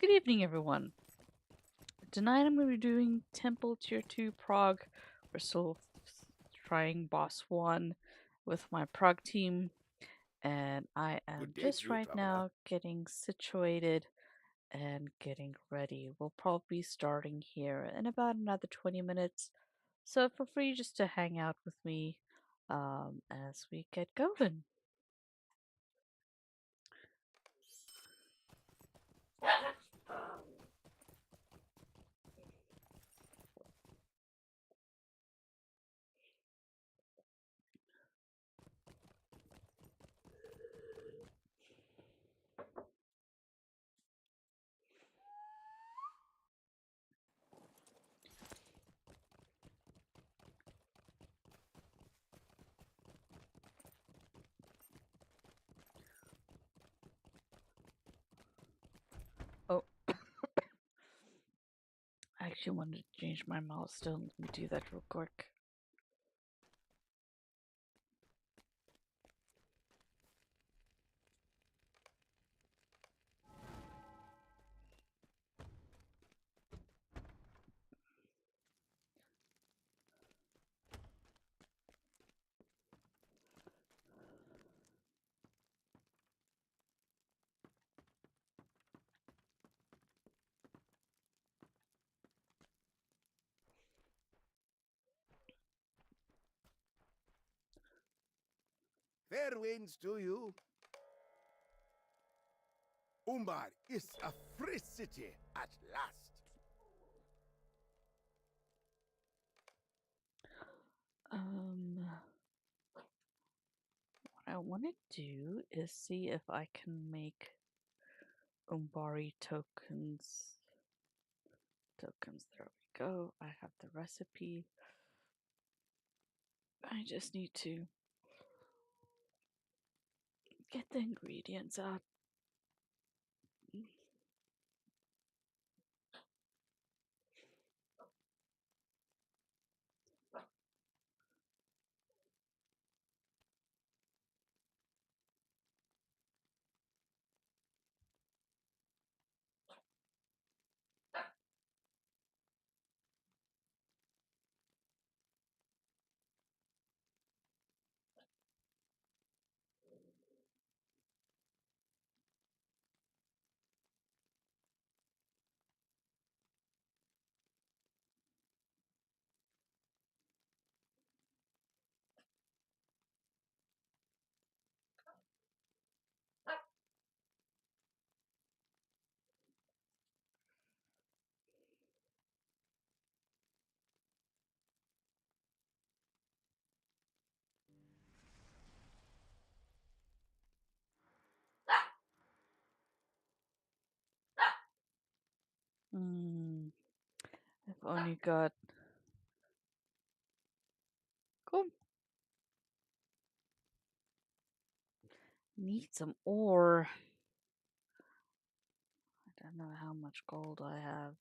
Good evening, everyone. Tonight I'm going to be doing Temple Tier 2 Prog. We're still trying Boss 1 with my Prog team, and I am Good day just to you, right traveler. now getting situated and getting ready. We'll probably be starting here in about another 20 minutes, so feel free just to hang out with me as we get going. Oh, I actually wanted to change my milestone. Let me do that real quick. Fair winds to you. Umbar is a free city at last. What I want to do is see if I can make Umbari tokens. There we go. I have the recipe. I just need to get the ingredients out. Hmm. I've only got. Cool. Need some ore. I don't know how much gold I have.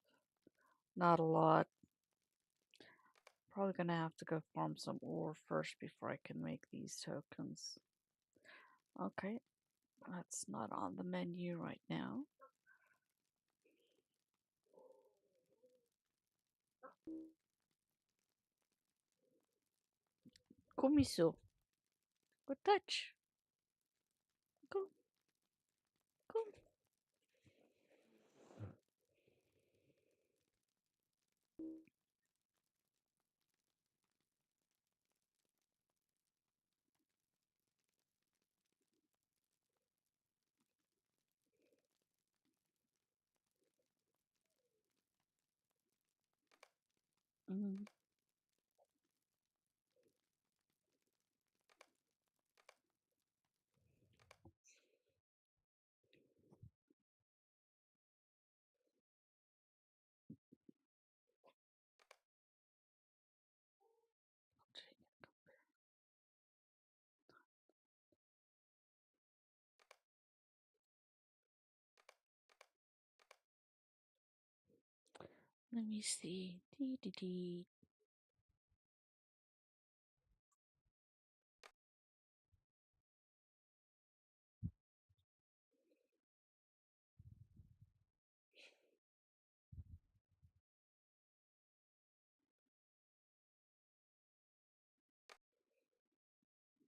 Not a lot. Probably gonna have to go farm some ore first before I can make these tokens. Okay, that's not on the menu right now. Komiso. Good touch. Cool. Cool. Mm. Let me see. Dee dee dee.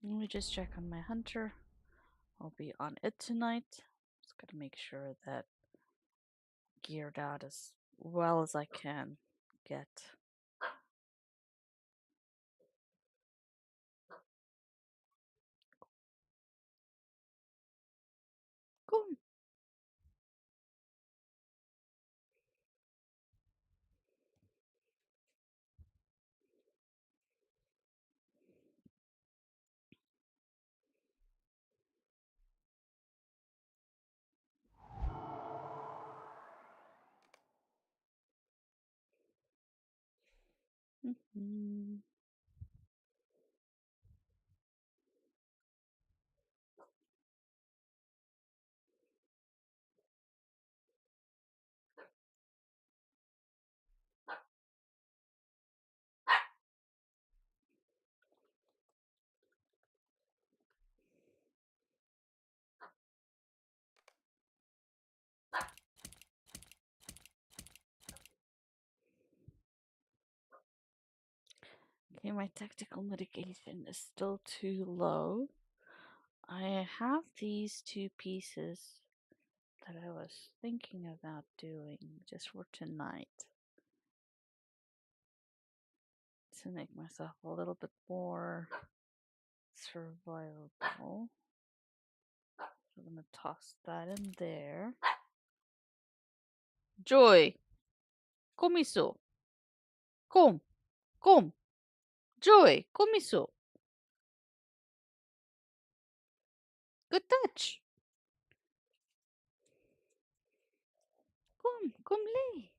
Let me just check on my hunter. I'll be on it tonight. Just gotta make sure that geared out as well as I can get. Cool. Mhm. Okay, my tactical mitigation is still too low. I have these two pieces that I was thinking about doing just for tonight to make myself a little bit more survivable. So I'm gonna toss that in there. Joy, komiso, kom, kom. Joy, komiso. Good touch. Kom lay.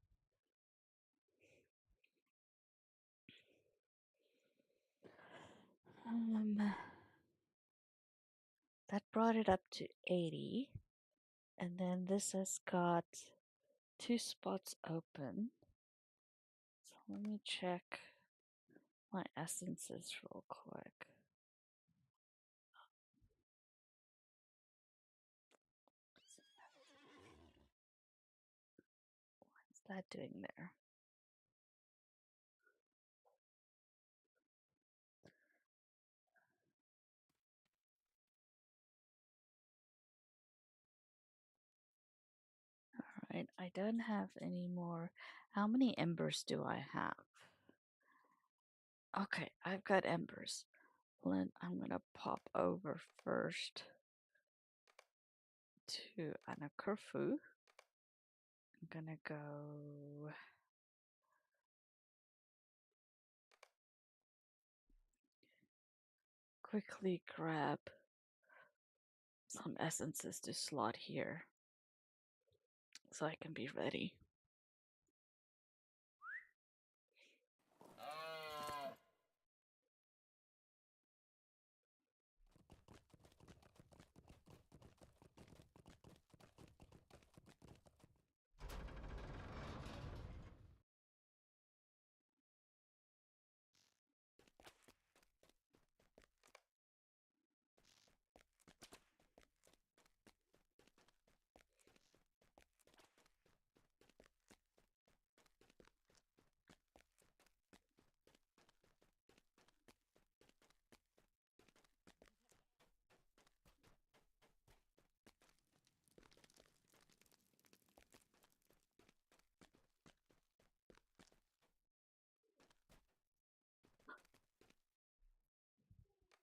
That brought it up to 80. And then this has got 2 spots open. So let me check my essences real quick. What's that doing there? Alright, I don't have any more. How many embers do I have? Okay, I've got embers. Then I'm gonna pop over first to Anakurfu. I'm gonna go quickly grab some essences to slot here so I can be ready.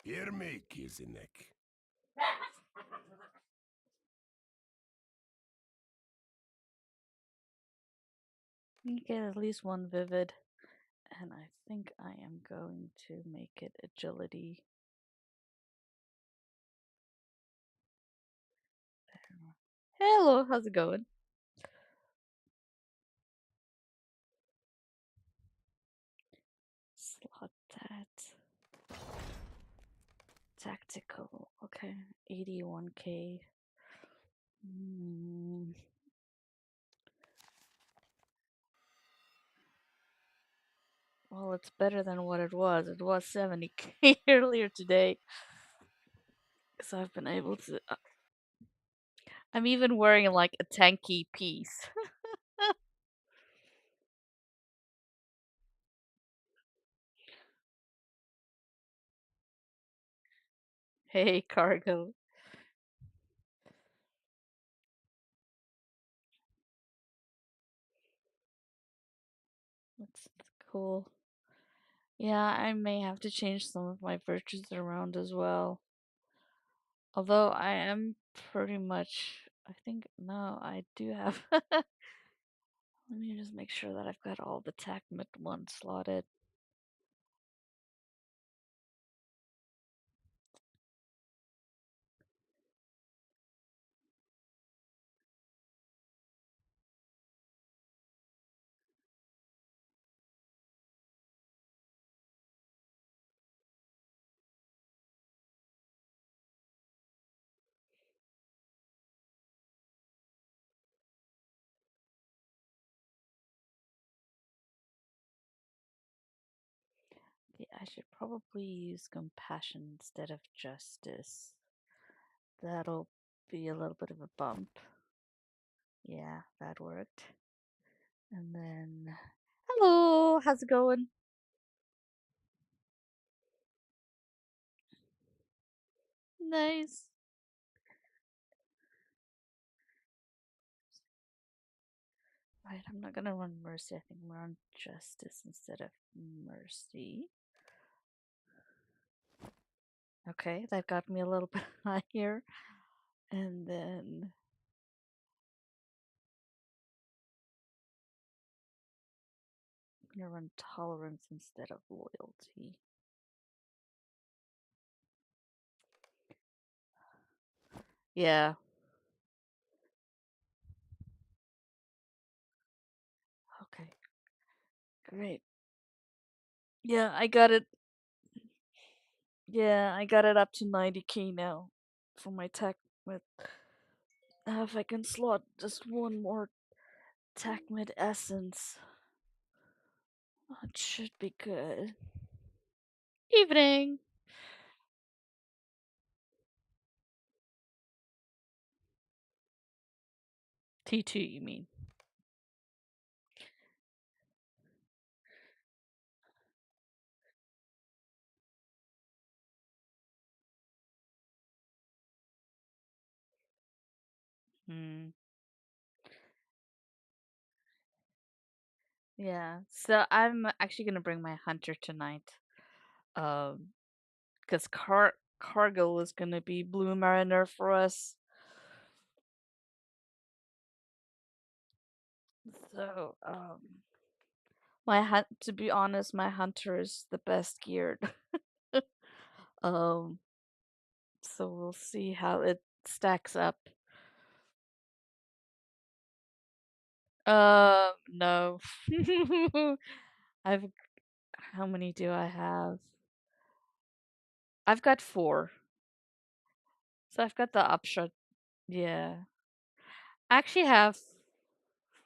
Hear me, Kizinek. You get at least one vivid, and I think I am going to make it agility. Hello, how's it going? Slot that. Tactical. Okay, 81k. Well, it's better than what it was. It was 70k earlier today. So I've been able to. I'm even wearing like a tanky piece. Hey, cargo. That's cool. Yeah, I may have to change some of my virtues around as well. Although I am pretty much, I think, no, I do have. Let me just make sure that I've got all the TACMIT ones slotted. Yeah, I should probably use compassion instead of justice. That'll be a little bit of a bump. Yeah, that worked. And then, hello, how's it going? Nice. Right, I'm not gonna run mercy. I think I'm gonna run justice instead of mercy. Okay, that got me a little bit higher. And then I'm gonna run tolerance instead of loyalty. Yeah, okay, great. Yeah, I got it. Yeah, I got it up to 90k now for my tech with if I can slot just one more TACMID essence. It should be good. Evening! T2, you mean? Hmm. Yeah, so I'm actually gonna bring my hunter tonight. Um, because Cargill is gonna be Blue Mariner for us. So, my hunt to be honest, my hunter is the best geared. um, so we'll see how it stacks up. No. I've how many do I have? I've got four. So I've got the upshot. Yeah. I actually have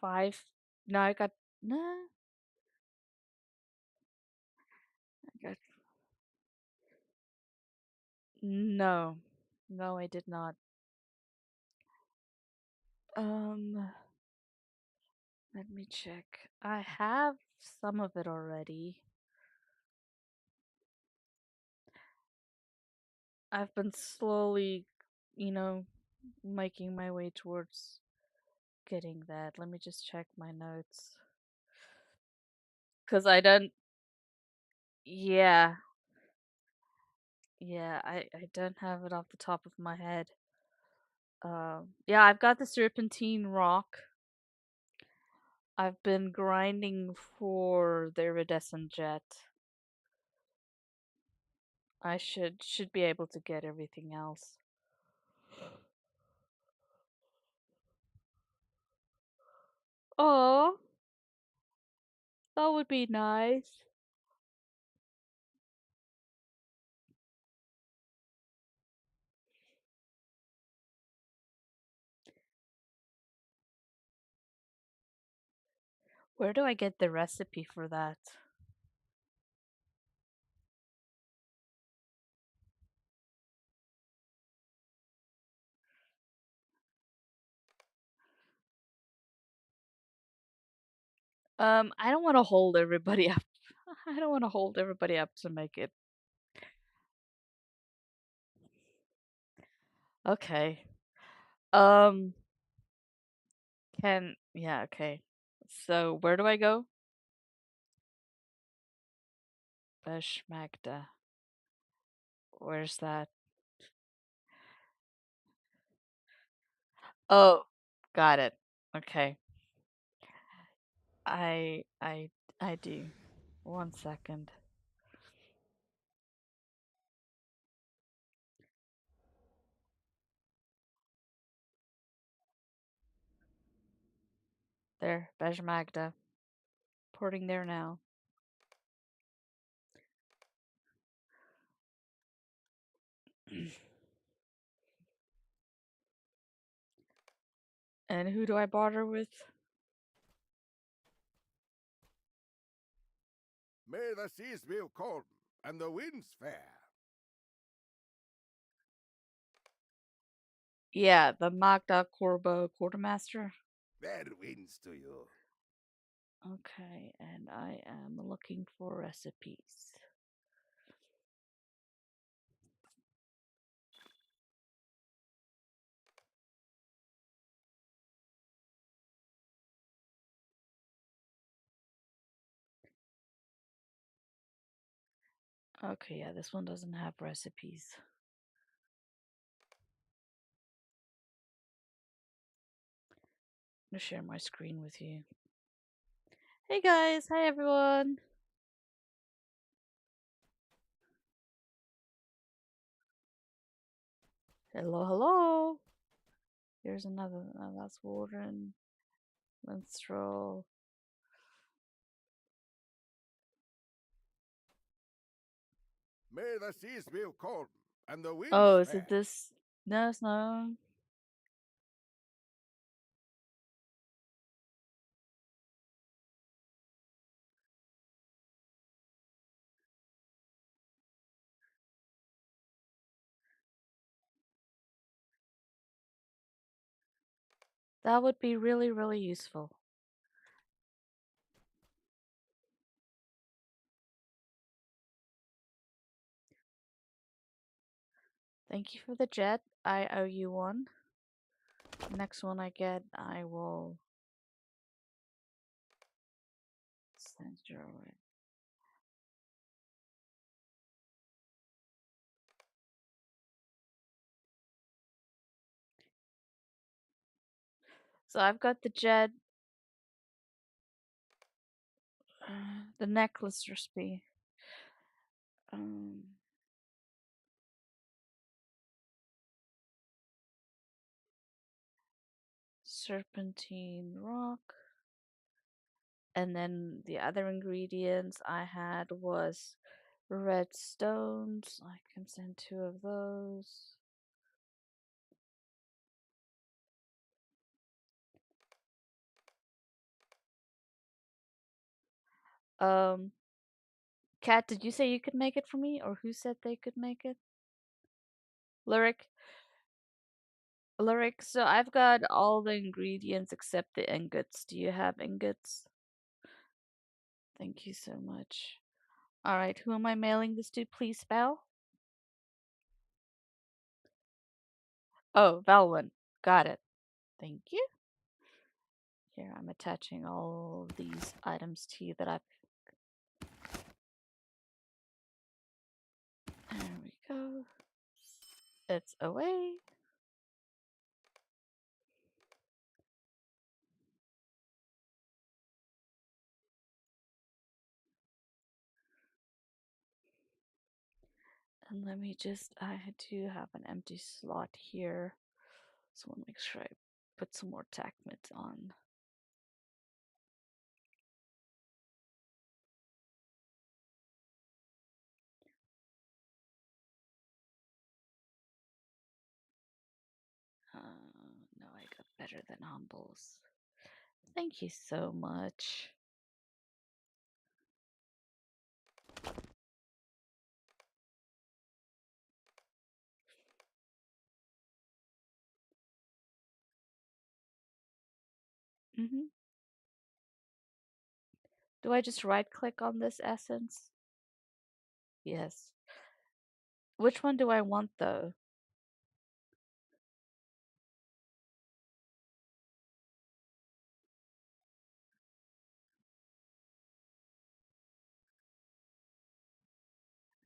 five. No, I got nah. I got no. No, I did not. Um, let me check. I have some of it already. I've been slowly, you know, making my way towards getting that. Let me just check my notes. Cause I don't, yeah, yeah, I don't have it off the top of my head. Yeah, I've got the serpentine rock. I've been grinding for the iridescent jet. I should be able to get everything else. Oh, that would be nice. Where do I get the recipe for that? I don't want to hold everybody up. I don't want to hold everybody up to make it. Okay. Um, yeah, okay. So where do I go? Beshmagda. Where's that? Oh, got it. Okay. I I I do. 1 second. There, Beshmagda. Porting there now. And who do I barter with? May the seas be calm and the winds fair. Yeah, the Magda Corbo quartermaster. Fair winds to you. Okay, and I am looking for recipes. Okay, yeah, this one doesn't have recipes. I'm gonna share my screen with you. Hey guys, hi everyone. Hello, hello. Here's another. That's Warden, Minstrel. May the seas be calm and the winds Oh, is it fair. this? No, it's not. That would be really, really useful. Thank you for the jet. I owe you one. Next one I get, I will send your way. So I've got the jet, the necklace recipe. Um, Serpentine rock. And then the other ingredients I had was red stones. I can send 2 of those. Um, Kat, did you say you could make it for me, or who said they could make it? Lyric, Lyric. So I've got all the ingredients except the ingots. Do you have ingots? Thank you so much. All right, who am I mailing this to? Please spell. Oh, Valwyn. Got it. Thank you. Here, I'm attaching all these items to you that I've. There we go. It's away. And let me just, I do have an empty slot here. So I want to make sure I put some more tack mitts on. No, I got better than humbles. Thank you so much. Hmm. Do I just right click on this essence? Yes. Which one do I want though?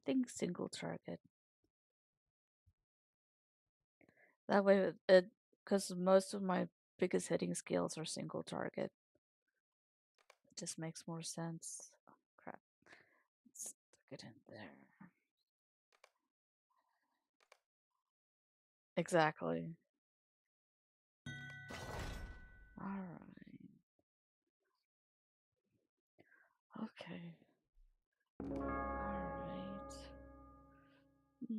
think single target. That way, it because most of my biggest hitting skills are single target. It just makes more sense. Oh, crap. Let's stick it in there. Exactly. Alright. Okay. Alright. Hmm.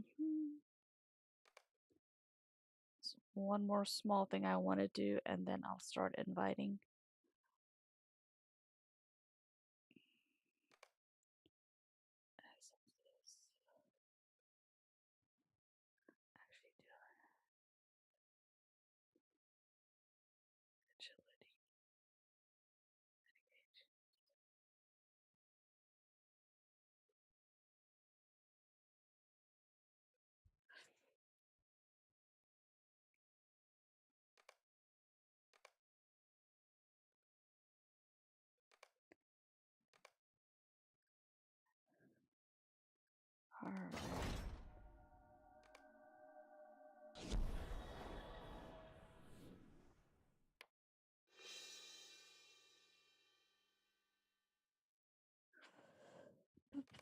So one more small thing I want to do, and then I'll start inviting. As of this. Actually, do agility.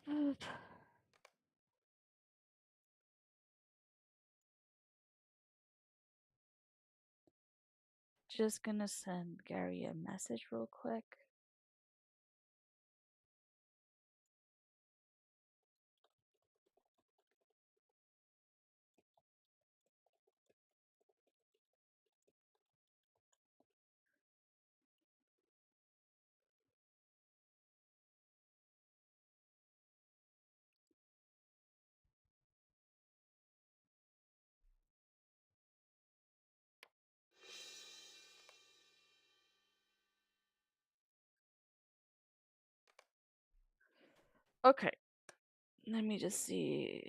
Alright. Just gonna send Gary a message real quick. Okay, let me just see.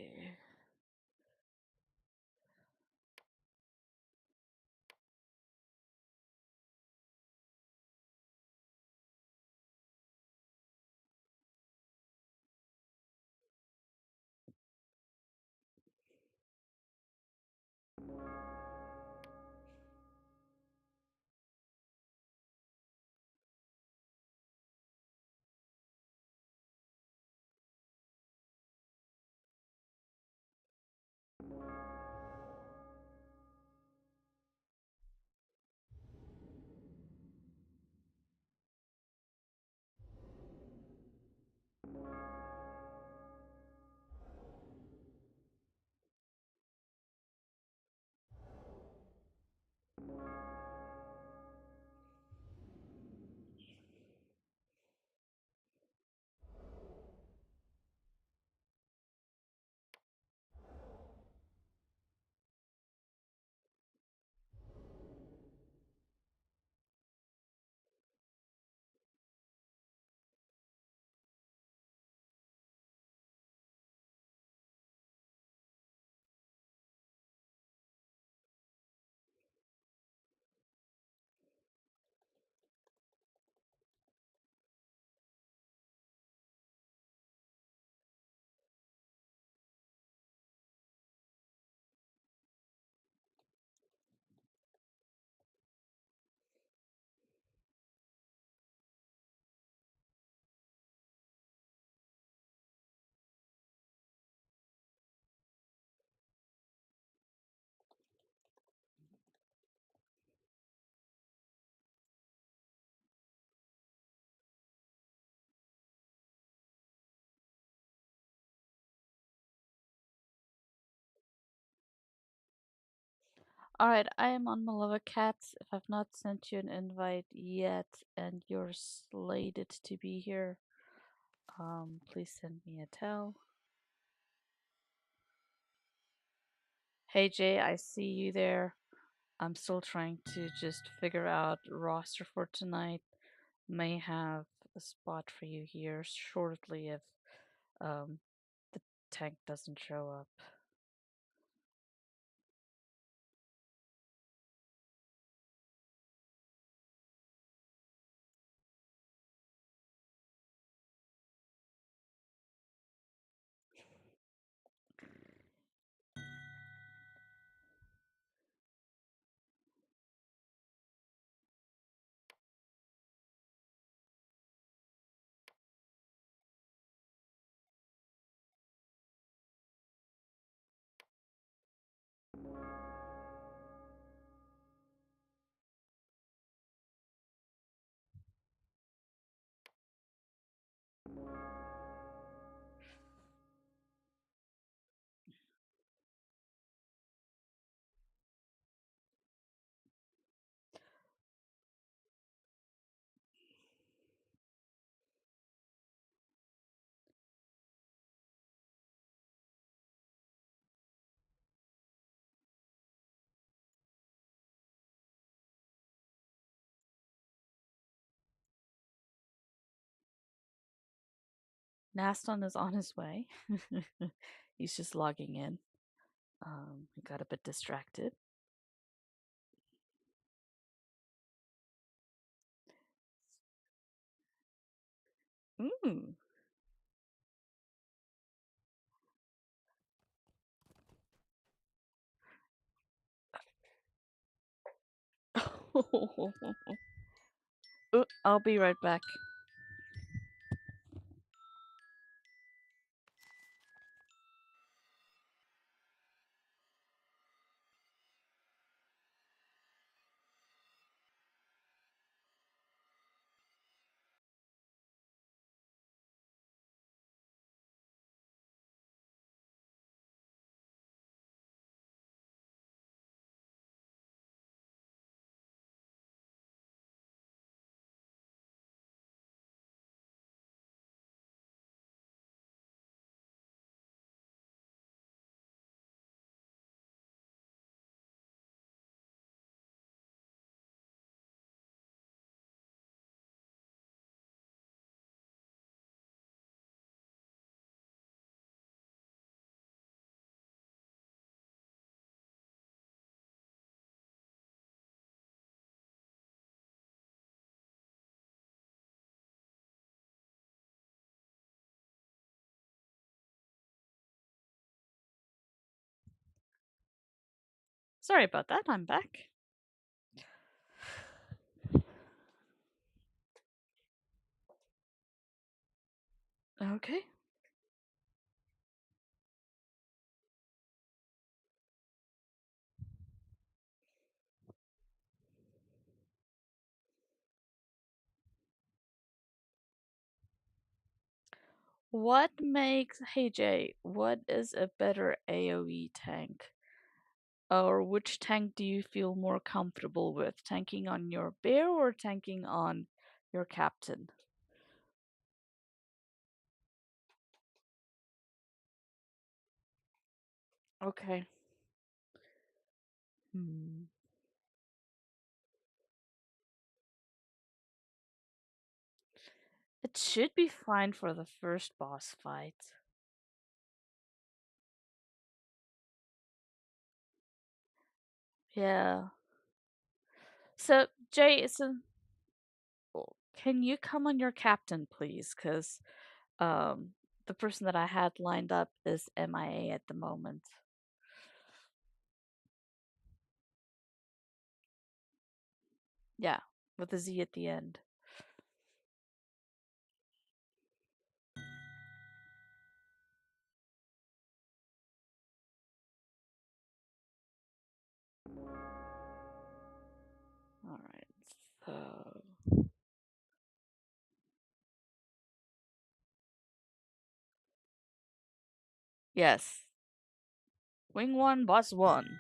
Alright, I am on Malova Cats. If I've not sent you an invite yet and you're slated to be here, please send me a tell. Hey Jay, I see you there. I'm still trying to just figure out roster for tonight. May have a spot for you here shortly if um, the tank doesn't show up. Naston is on his way. He's just logging in. He got a bit distracted. Mm. I'll be right back. Sorry about that. I'm back. Okay. Hey Jay, what is a better AoE tank? Or which tank do you feel more comfortable with? Tanking on your bear or tanking on your captain? Okay. Hmm. It should be fine for the first boss fight. Yeah. So, Jay, can you come on your captain, please? Because the person that I had lined up is MIA at the moment. Yeah, with a Z at the end. All right. So, yes. Wing 1, boss 1.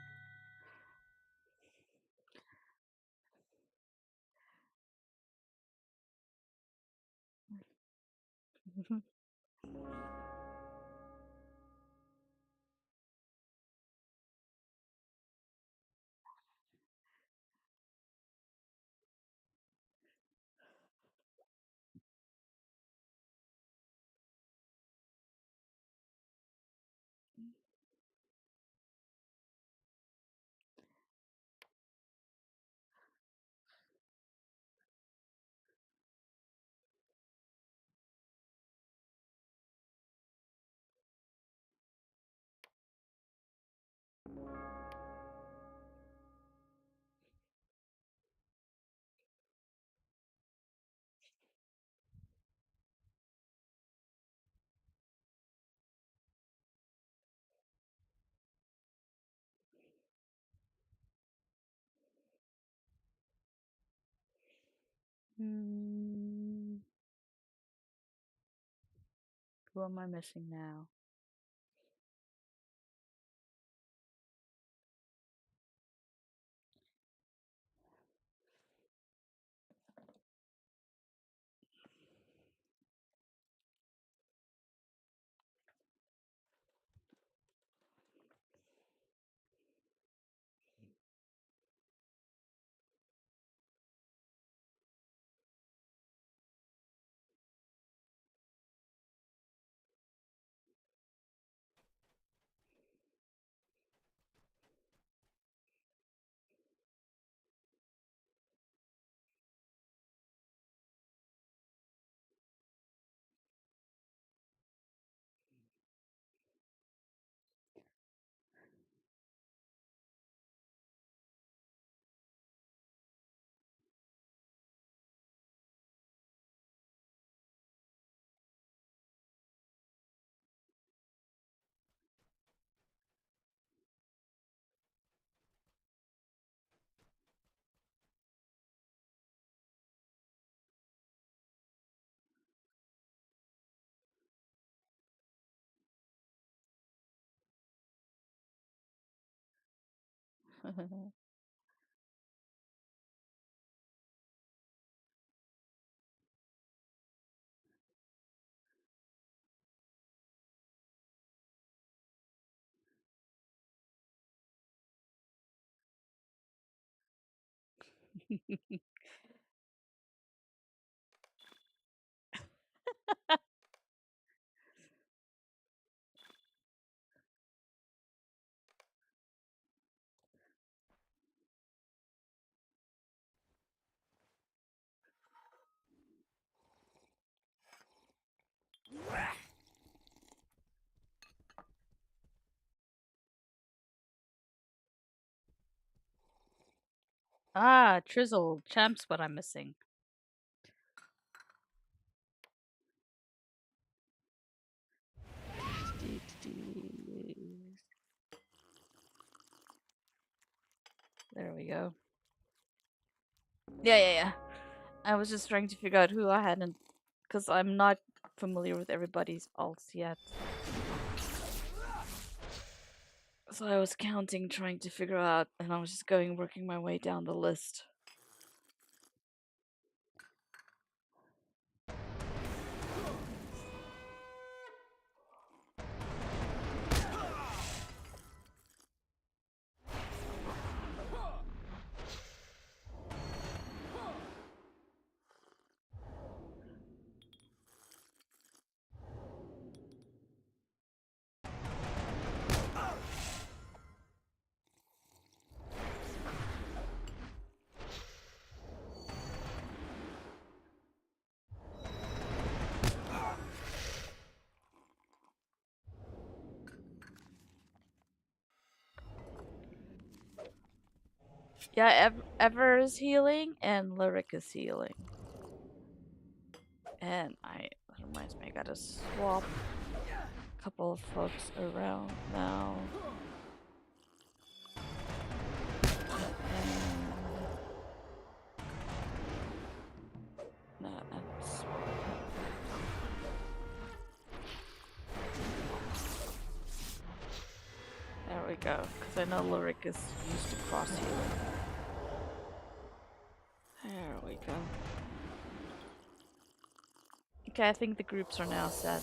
Hmm, who am I missing now? Ah, Trizzle. Champ's what I'm missing. There we go. Yeah. I was just trying to figure out who I hadn't, because I'm not familiar with everybody's alts yet. So I was counting, trying to figure out, and I was just working my way down the list. Yeah, Ever is healing and Lyric is healing. And that reminds me, I gotta swap a couple of folks around now. And there we go, because I know Lyric is used to cross healing. There we go. Okay, I think the groups are now set.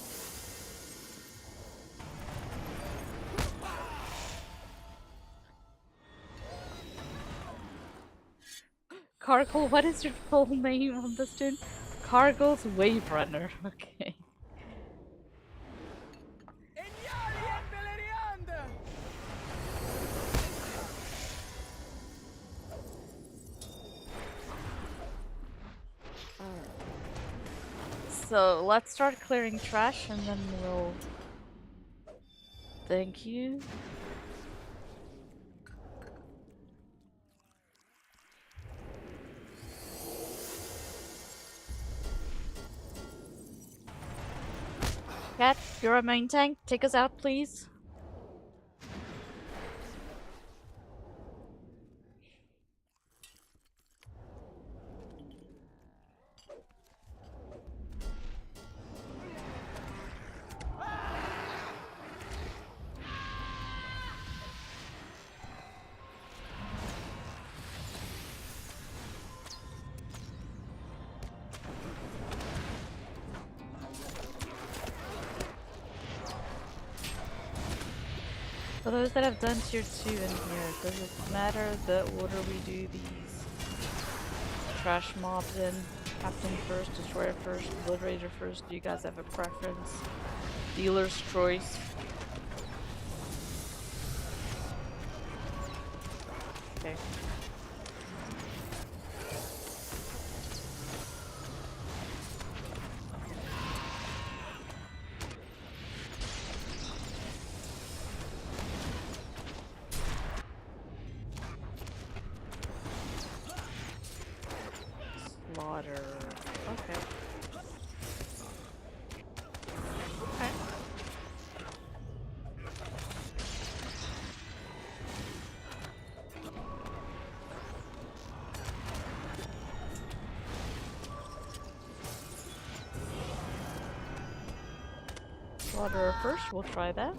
Cargill, what is your full name on this tune? Cargill's Wave Runner. Okay. So let's start clearing trash and then we'll... Thank you. Cat, you're a main tank. Take us out, please. For those that have done tier 2 in here, does it matter the order we do these trash mobs in? Captain first, Destroyer first, Obliterator first? Do you guys have a preference? Dealer's choice? Okay. Slaughter. Okay. Okay. Slaughter first, we'll try that.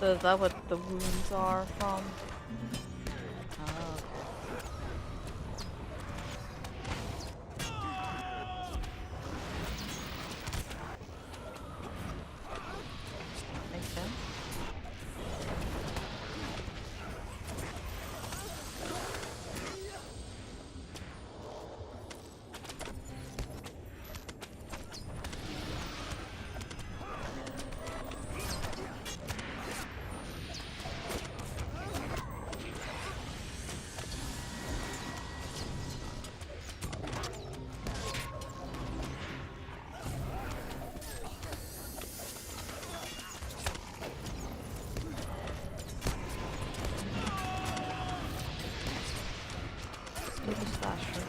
So is that what the wounds are from? Oh, okay. Makes sense. Let's do the slasher.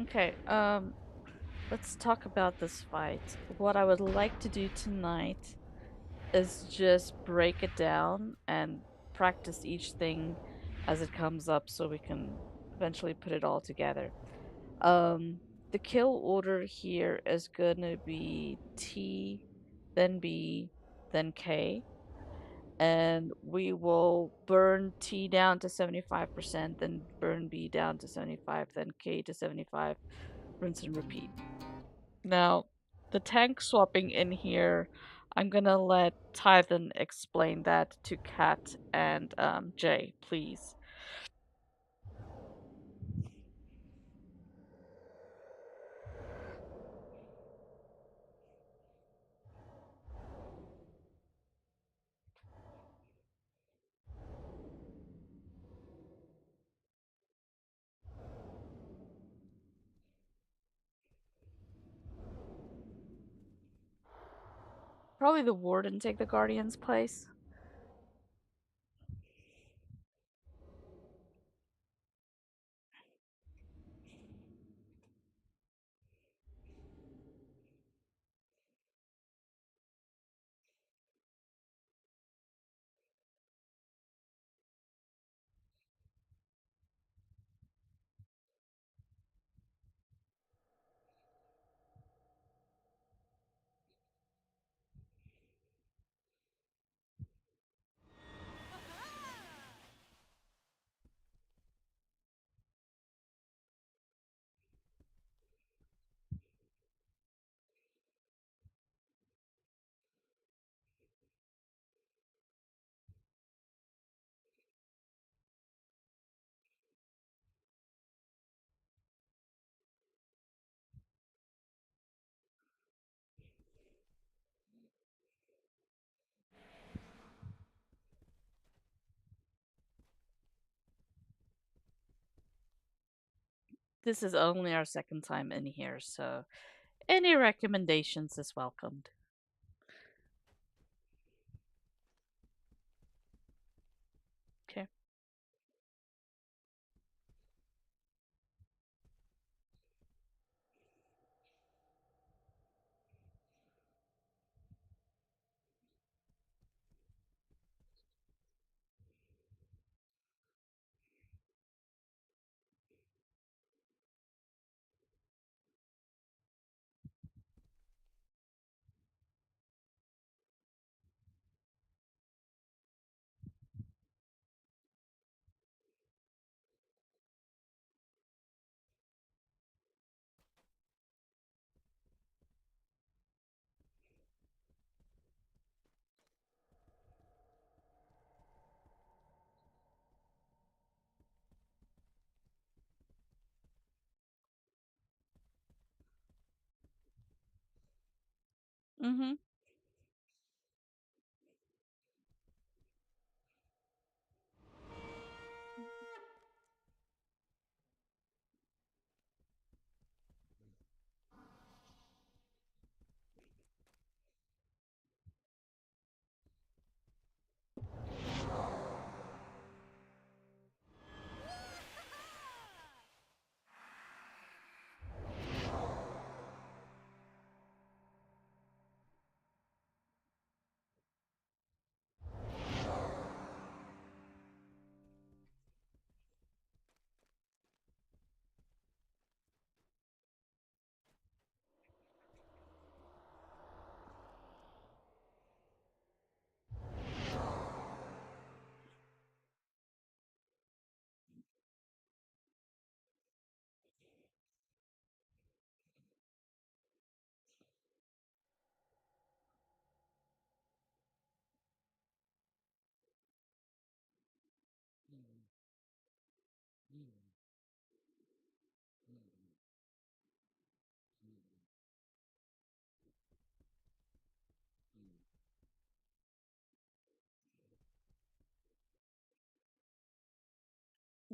Okay, let's talk about this fight. What I would like to do tonight is just break it down and practice each thing as it comes up so we can eventually put it all together. Um, the kill order here is gonna be T, then B, then K, and we will burn T down to 75%, then burn B down to 75, then K to 75, rinse and repeat. Now, the tank swapping in here, I'm gonna let Tython explain that to Kat and Jay, please. Probably the warden take the guardian's place. This is only our second time in here, so any recommendations is welcomed. Okay. Mm-hmm.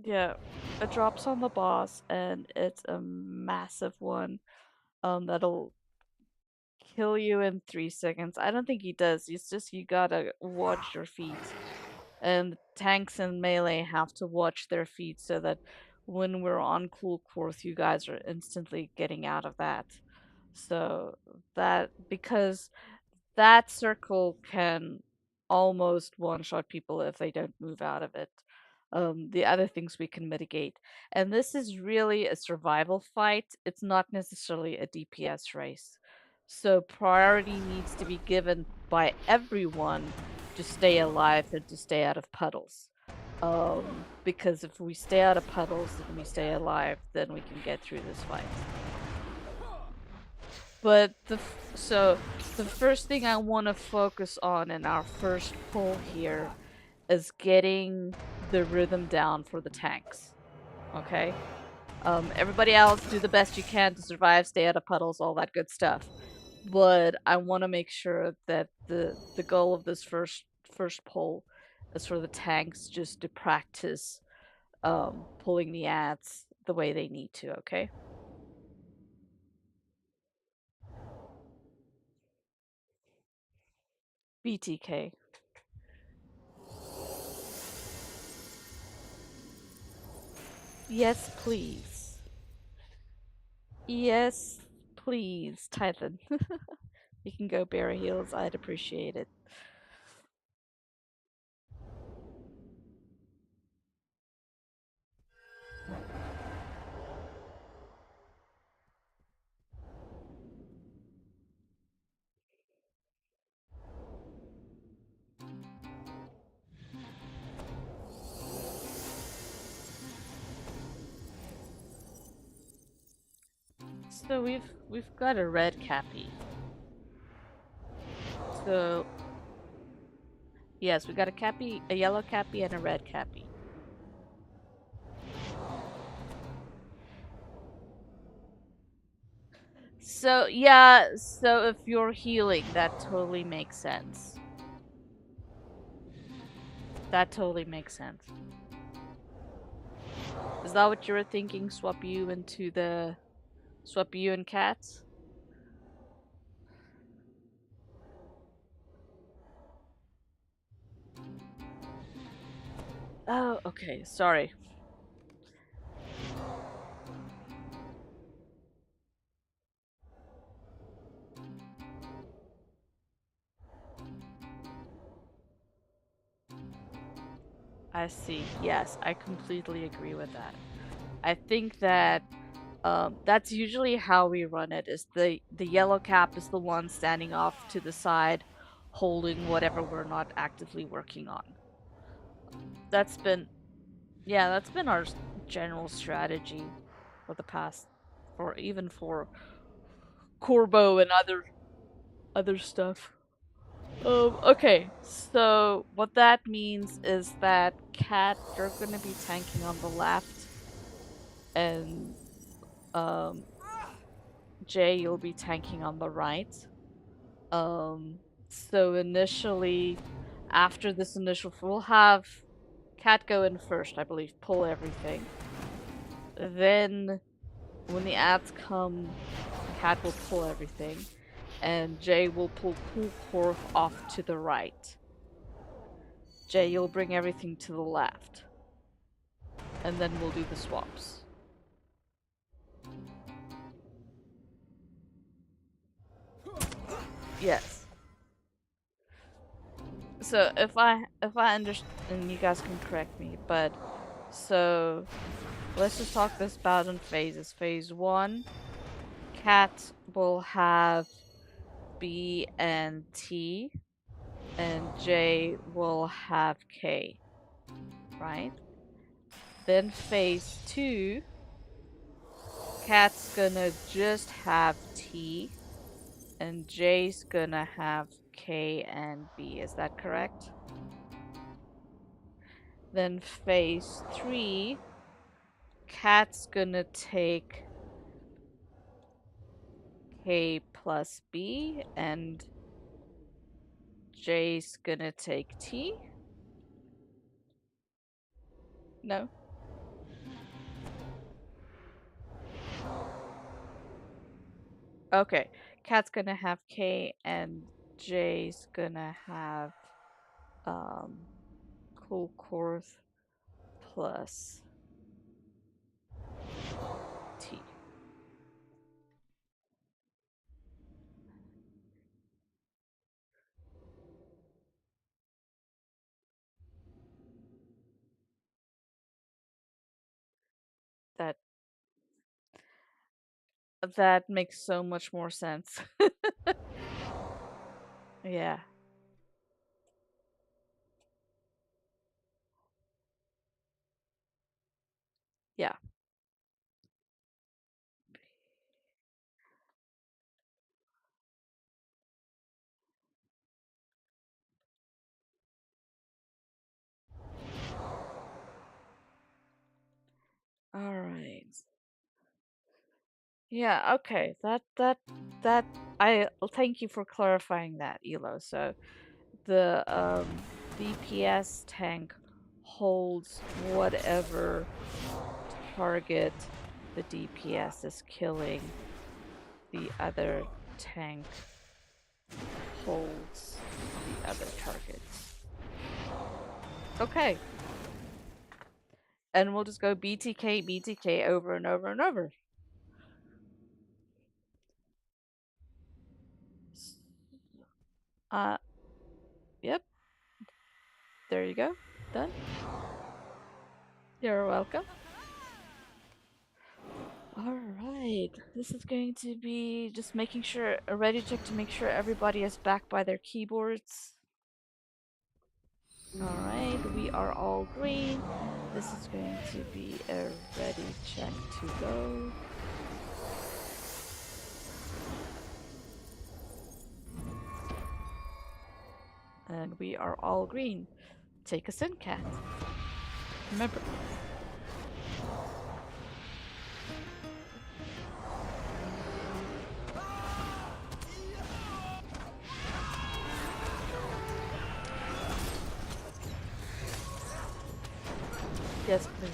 Yeah, it drops on the boss, and it's a massive one. That'll kill you in 3 seconds. I don't think he does. It's just you gotta watch your feet. And tanks and melee have to watch their feet so that when we're on cool course, you guys are instantly getting out of that. So that because that circle can almost one shot people if they don't move out of it. The other things we can mitigate. And this is really a survival fight. It's not necessarily a DPS race. So priority needs to be given by everyone to stay alive and to stay out of puddles. Because if we stay out of puddles and we stay alive, then we can get through this fight. But so the first thing I want to focus on in our first pull here is getting the rhythm down for the tanks. Okay? Everybody else, do the best you can to survive, stay out of puddles, all that good stuff. But I want to make sure that the goal of this first pull is for the tanks just to practice pulling the ads the way they need to. Okay? BTK. Yes, please. Yes, please, Tython. You can go bare heels. I'd appreciate it. So we've got a red cappy. So yes, we got a cappy, a yellow cappy, and a red cappy. So yeah, so if you're healing, that totally makes sense. That totally makes sense. Is that what you were thinking? Swap you and cats? Oh, okay. Sorry. I see. Yes, I completely agree with that. I think that that's usually how we run it. Is the yellow cap is the one standing off to the side, holding whatever we're not actively working on. That's been that's been our general strategy for the past, for even for Corbo and other stuff. Okay, so what that means is that Cat, you're gonna be tanking on the left, and um, Jay, you'll be tanking on the right. So initially, after this initial, we'll have Cat go in first, I believe, pull everything. Then, when the ads come, Cat will pull everything, and Jay will pull Cool Corf off to the right. Jay, you'll bring everything to the left. And then we'll do the swaps. Yes. So if I understand, and you guys can correct me, but so let's just talk this about in phases. Phase 1, Cat will have B and T, and J will have K, right? Then phase 2, Cat's gonna just have T, and J's gonna have K and B. Is that correct? Then phase 3, Cat's gonna take K plus B, and J's gonna take T? No? Okay. Cat's gonna have K, and J's gonna have Cool Corth plus T. That that makes so much more sense. Yeah. Yeah. All right. Yeah, okay. That I thank you for clarifying that, Elo. So the DPS tank holds whatever target the DPS is killing. The other tank holds the other targets. Okay. And we'll just go BTK, BTK over and over and over. Uh, yep. There you go. Done. You're welcome. Alright, this is going to be just making sure, a ready check to make sure everybody is back by their keyboards. Alright, we are all green. This is going to be a ready check to go. And we are all green. Take us in, cat. Remember. Yes, please.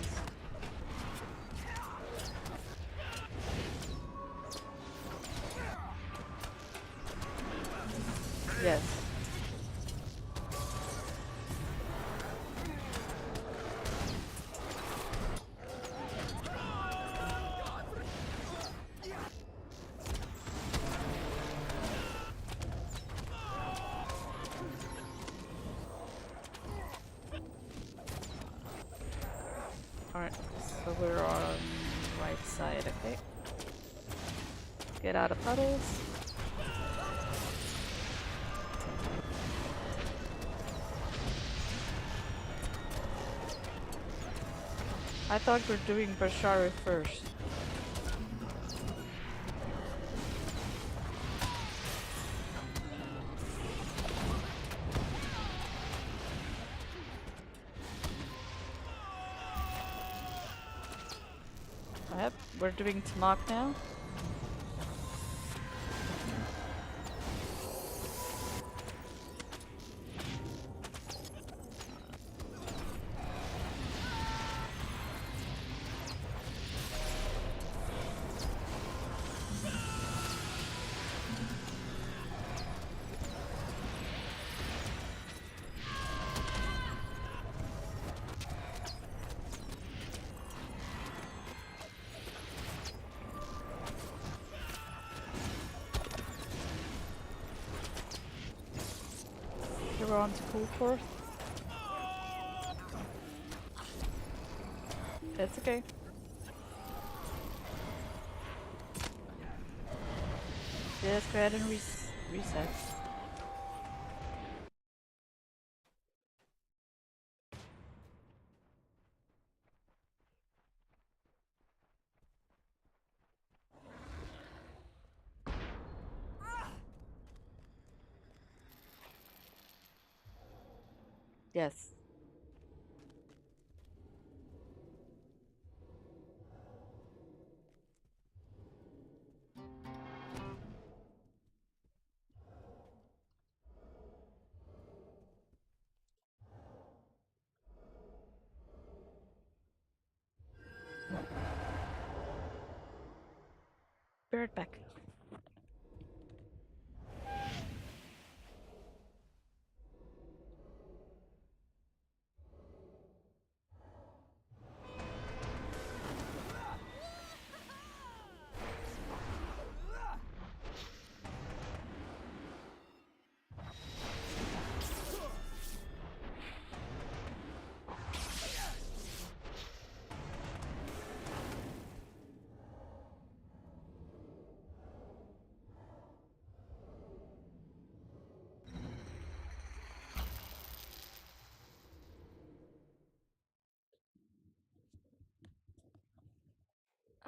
Alright, so we're on right side, okay? Get out of puddles. I thought we were doing Bashara first. Yep, we're doing Tamak now. We're on to full force. It's okay. Just go ahead and reset. Yes. Be right back.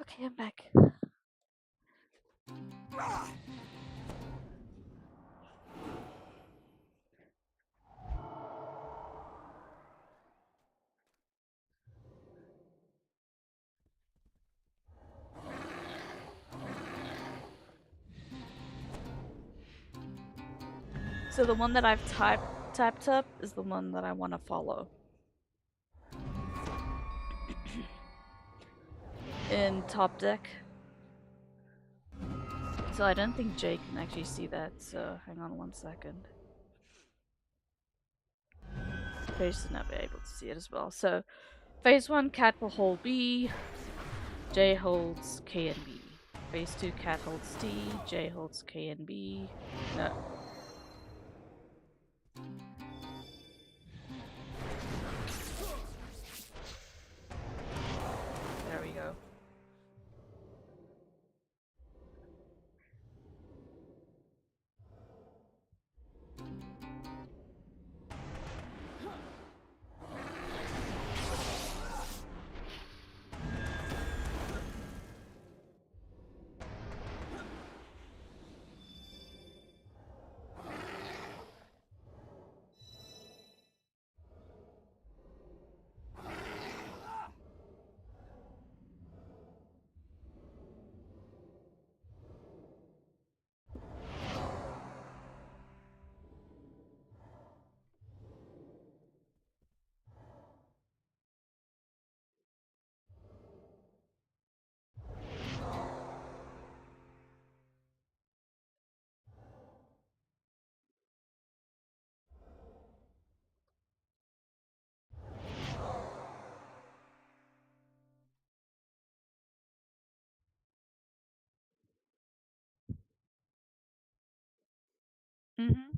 Okay, I'm back. So the one that I've tapped up is the one that I want to follow. In top deck. So I don't think Jay can actually see that, so hang on 1 second. Paige is not able to see it as well. So phase 1, Cat will hold B, J holds K and B. Phase 2, Cat holds D, J holds K and B. No. There we go. Mm-hmm.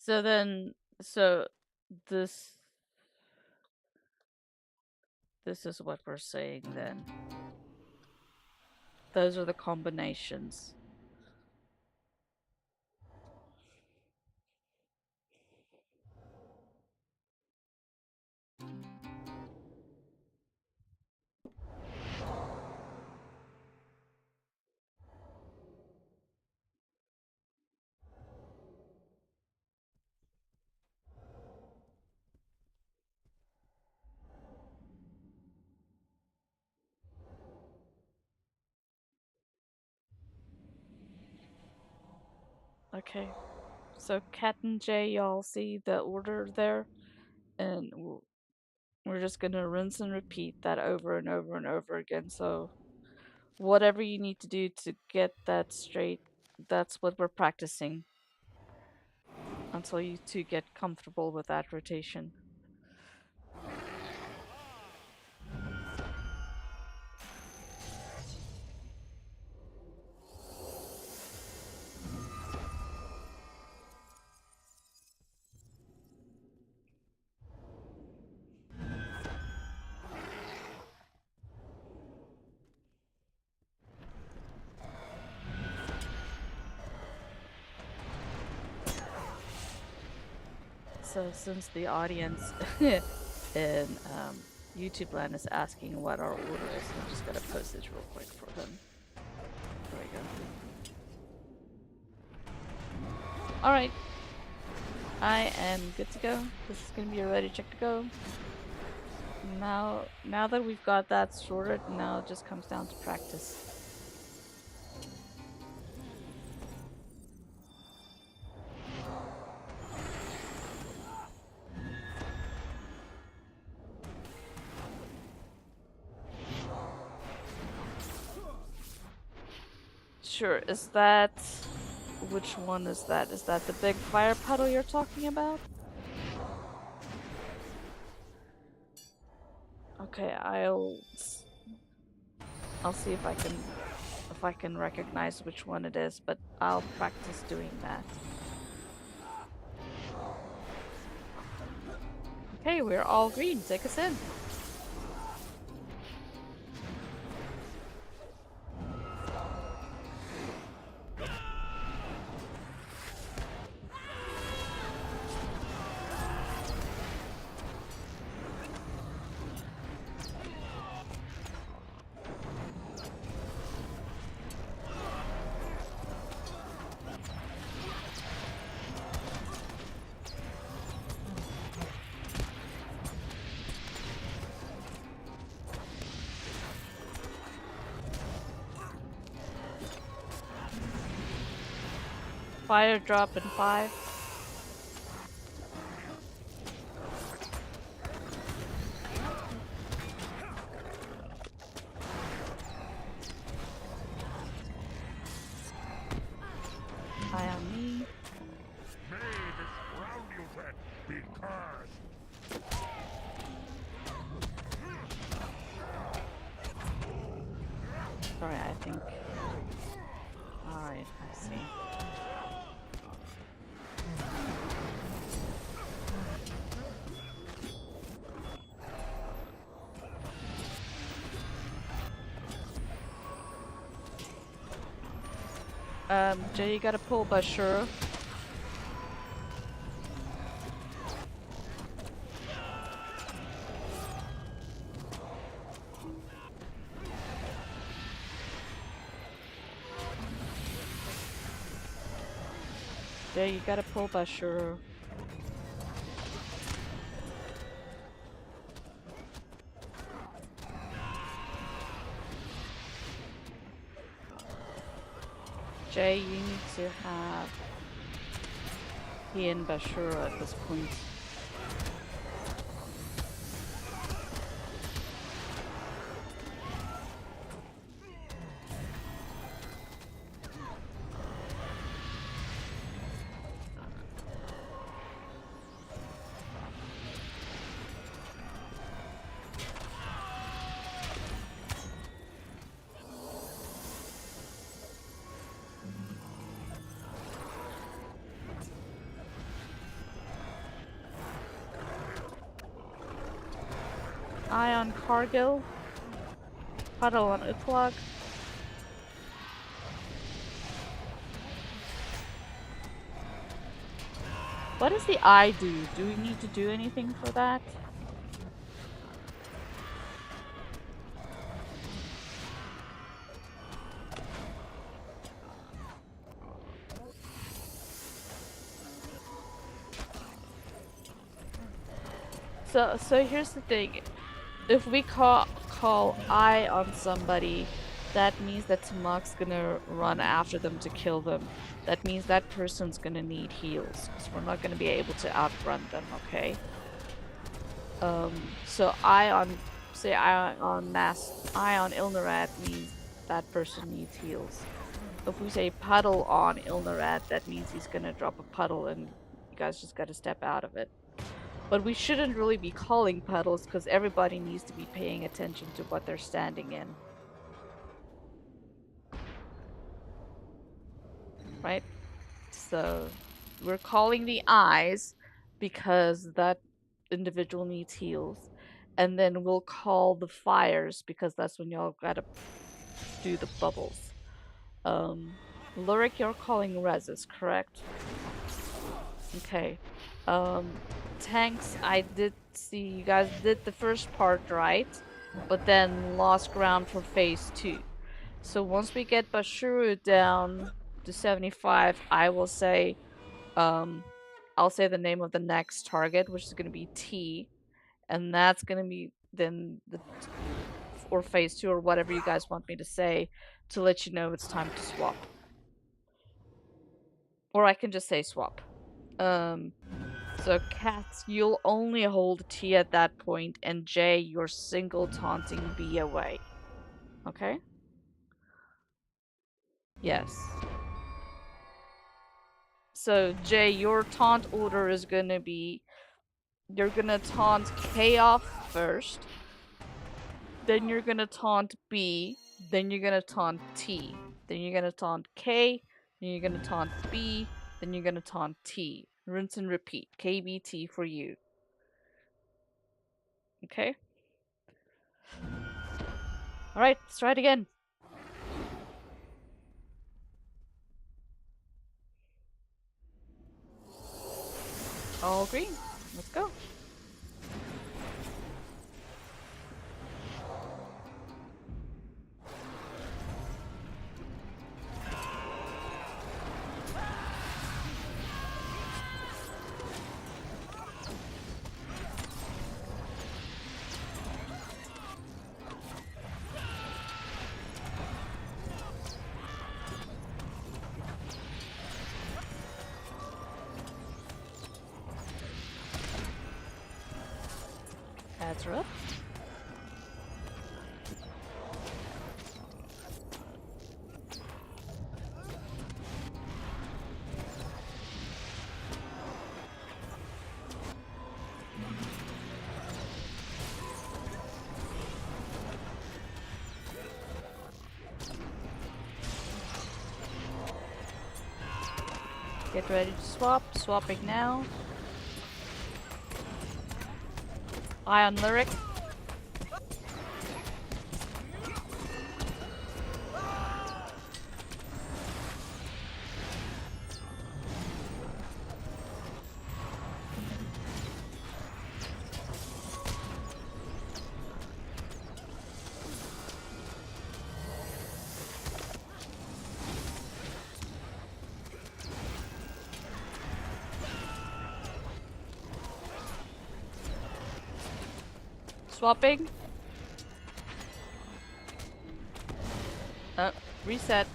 So then, so this this is what we're saying then. Those are the combinations. Okay. So Cat and J, y'all see the order there? And we're just gonna rinse and repeat that over and over and over again. So whatever you need to do to get that straight, that's what we're practicing until you two get comfortable with that rotation. So since the audience in YouTube land is asking what our order is, I'm just gonna post this real quick for them. There we go. Alright. I am good to go. This is gonna be a ready check to go. Now that we've got that sorted, now it just comes down to practice. Sure, is that... Which one is that? Is that the big fire puddle you're talking about? Okay, I'll see if I can recognize which one it is, but I'll practice doing that. Okay, we're all green. Take us in. Fire drop in 5. Eye on me. May this ground you tread be cursed. Sorry, I think. Alright, I see. Jay, you gotta pull Bashura. Jay, you gotta pull Bashura. Jay, you need to have he and Bashura at this point. Eye on Cargill. Puddle on Utug. What does the eye do? Do we need to do anything for that? So here's the thing. If we call eye on somebody, that means that Tamak's gonna run after them to kill them. That means that person's gonna need heals, because we're not gonna be able to outrun them, okay? So eye on, say eye on Ilnarat means that person needs heals. If we say puddle on Ilnarat, that means he's gonna drop a puddle and you guys just gotta step out of it. But we shouldn't really be calling puddles because everybody needs to be paying attention to what they're standing in. Right? So we're calling the eyes because that individual needs heals. And then we'll call the fires because that's when y'all gotta do the bubbles. Lurik, you're calling reses, correct? Okay. Tanks, I did see you guys did the first part right, but then lost ground for phase 2. So once we get Bashuru down to 75, I will say, I'll say the name of the next target, which is going to be T, and that's going to be then or phase 2 or whatever you guys want me to say to let you know it's time to swap. Or I can just say swap. So Cats, you'll only hold T at that point, and J, you're single taunting B away. Okay? Yes. So J, your taunt order is gonna be, you're gonna taunt K off first, then you're gonna taunt B, then you're gonna taunt T, then you're gonna taunt K, then you're gonna taunt B, then you're gonna taunt T. Rinse and repeat. KBT for you. Okay? Alright, let's try it again. All green. Let's go. That's rough. Get ready to swap. Swapping now. Eye on Lyric. Swapping. Reset.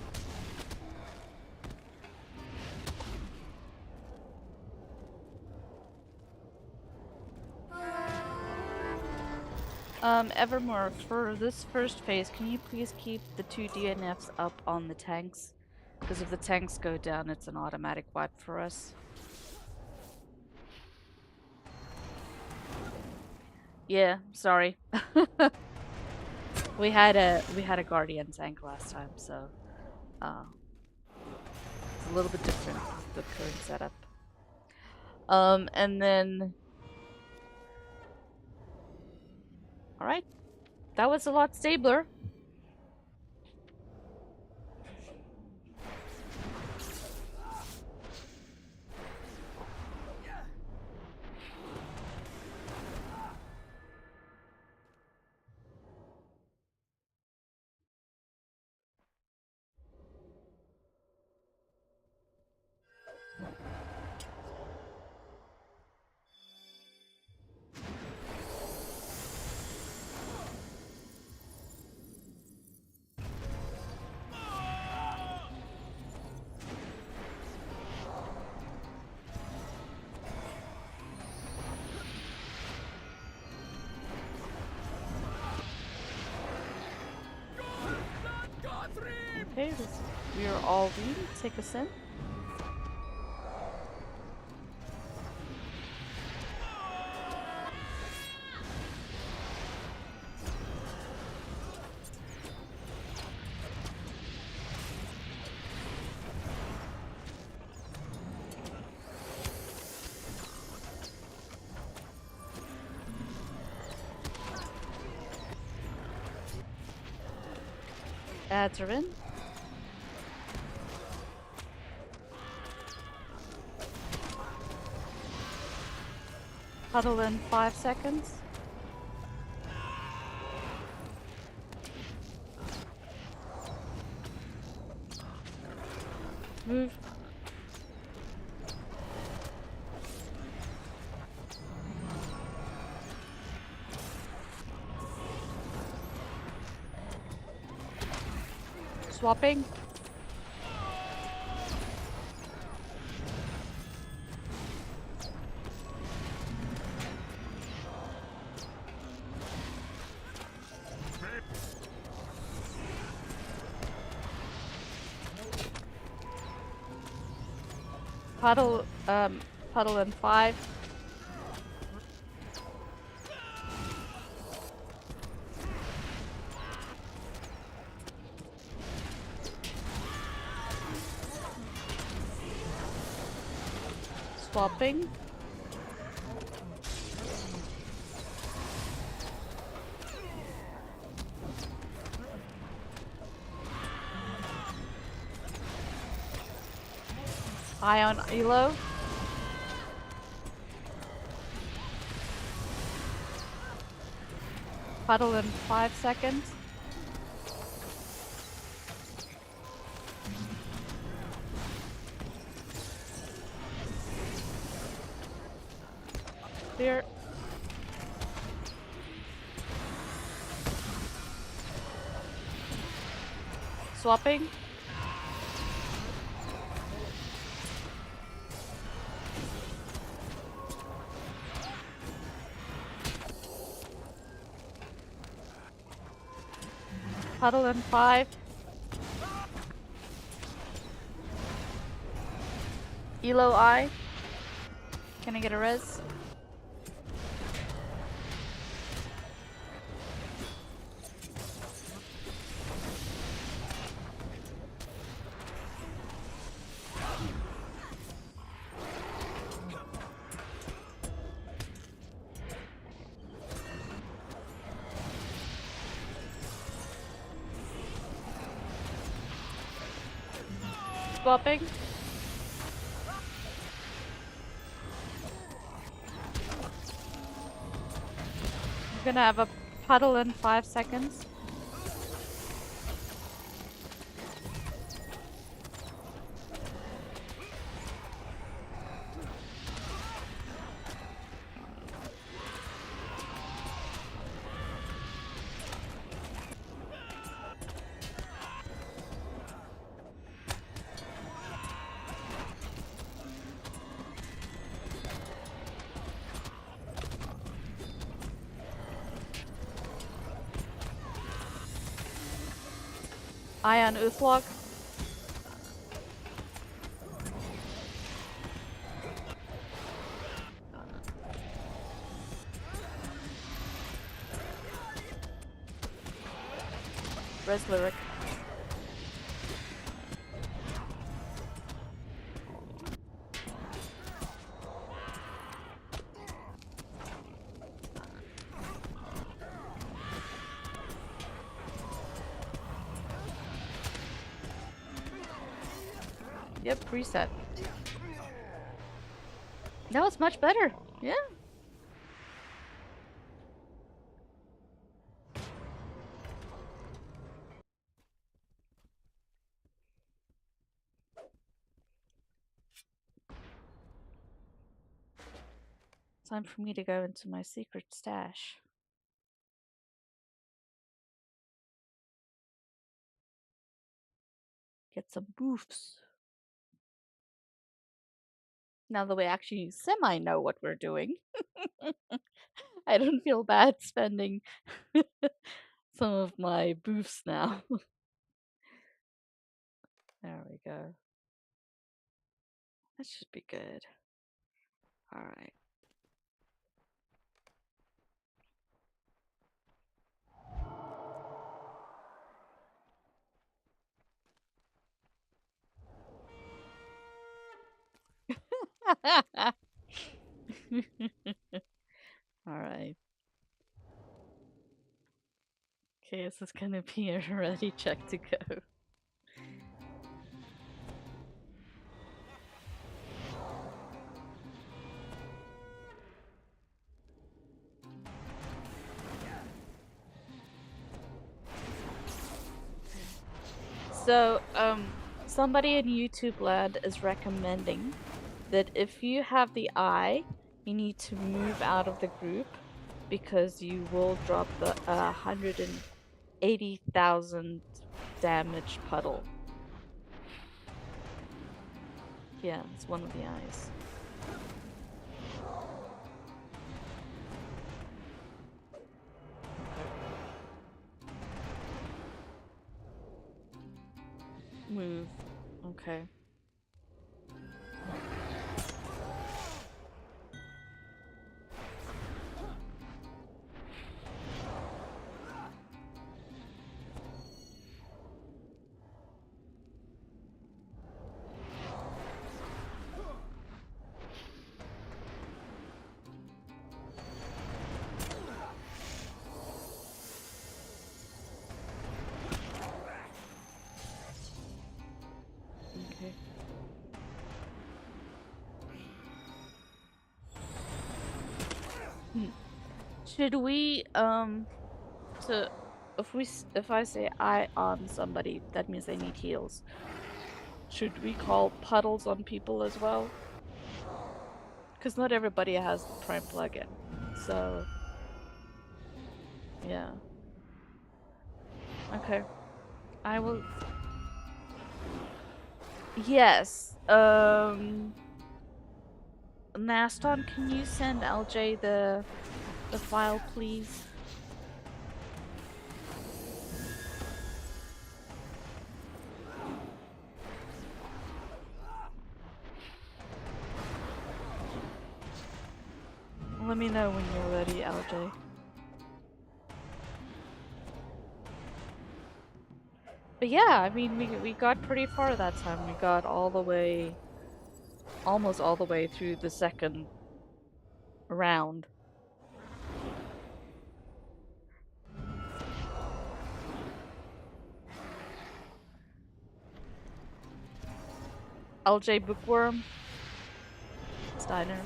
Evermore, for this first phase, can you please keep the 2 DNFs up on the tanks? Because if the tanks go down, it's an automatic wipe for us. Yeah, sorry. we had a guardian tank last time, so it's a little bit different with the current setup. And then Alright, that was a lot stabler. Okay, we are all ready. Take us in. Ads are in. Huddle in 5 seconds. Move. Swapping. Puddle in 5. Swapping. Eye on Elo. Puddle in 5 seconds. Clear. Swapping. Puddle in 5. Elo I. Can I get a res? Swapping. I'm gonna have a puddle in 5 seconds. Eye on Utug. Res Lyric. Yep, preset. That was much better. Yeah. Time for me to go into my secret stash. Get some boofs. Now that we actually semi know what we're doing, I don't feel bad spending some of my boofs now. There we go. That should be good. Alright. Alright. Okay, this is gonna be a ready check to go. So, somebody in YouTube land is recommending that if you have the eye, you need to move out of the group because you will drop the 180,000 damage puddle. Yeah, it's one of the eyes. Move. Okay. Okay. Should we so if I say I on somebody, that means they need heals. Should we call puddles on people as well? Because not everybody has the Prime plugin. So yeah. Okay. I will. Yes. Naston, can you send LJ the file, please? Let me know when you're ready, LJ. But yeah, I mean, we got pretty far that time. We got all the way, almost all the way through the second round. LJ Bookworm, Steiner,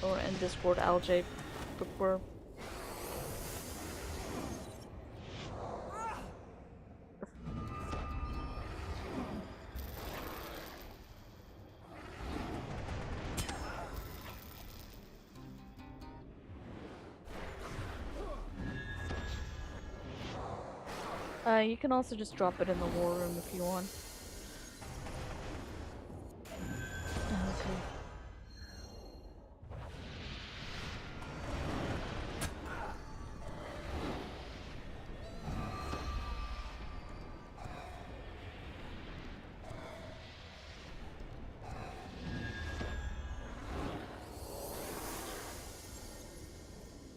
or in Discord, LJ Bookworm. You can also just drop it in the war room if you want. Okay.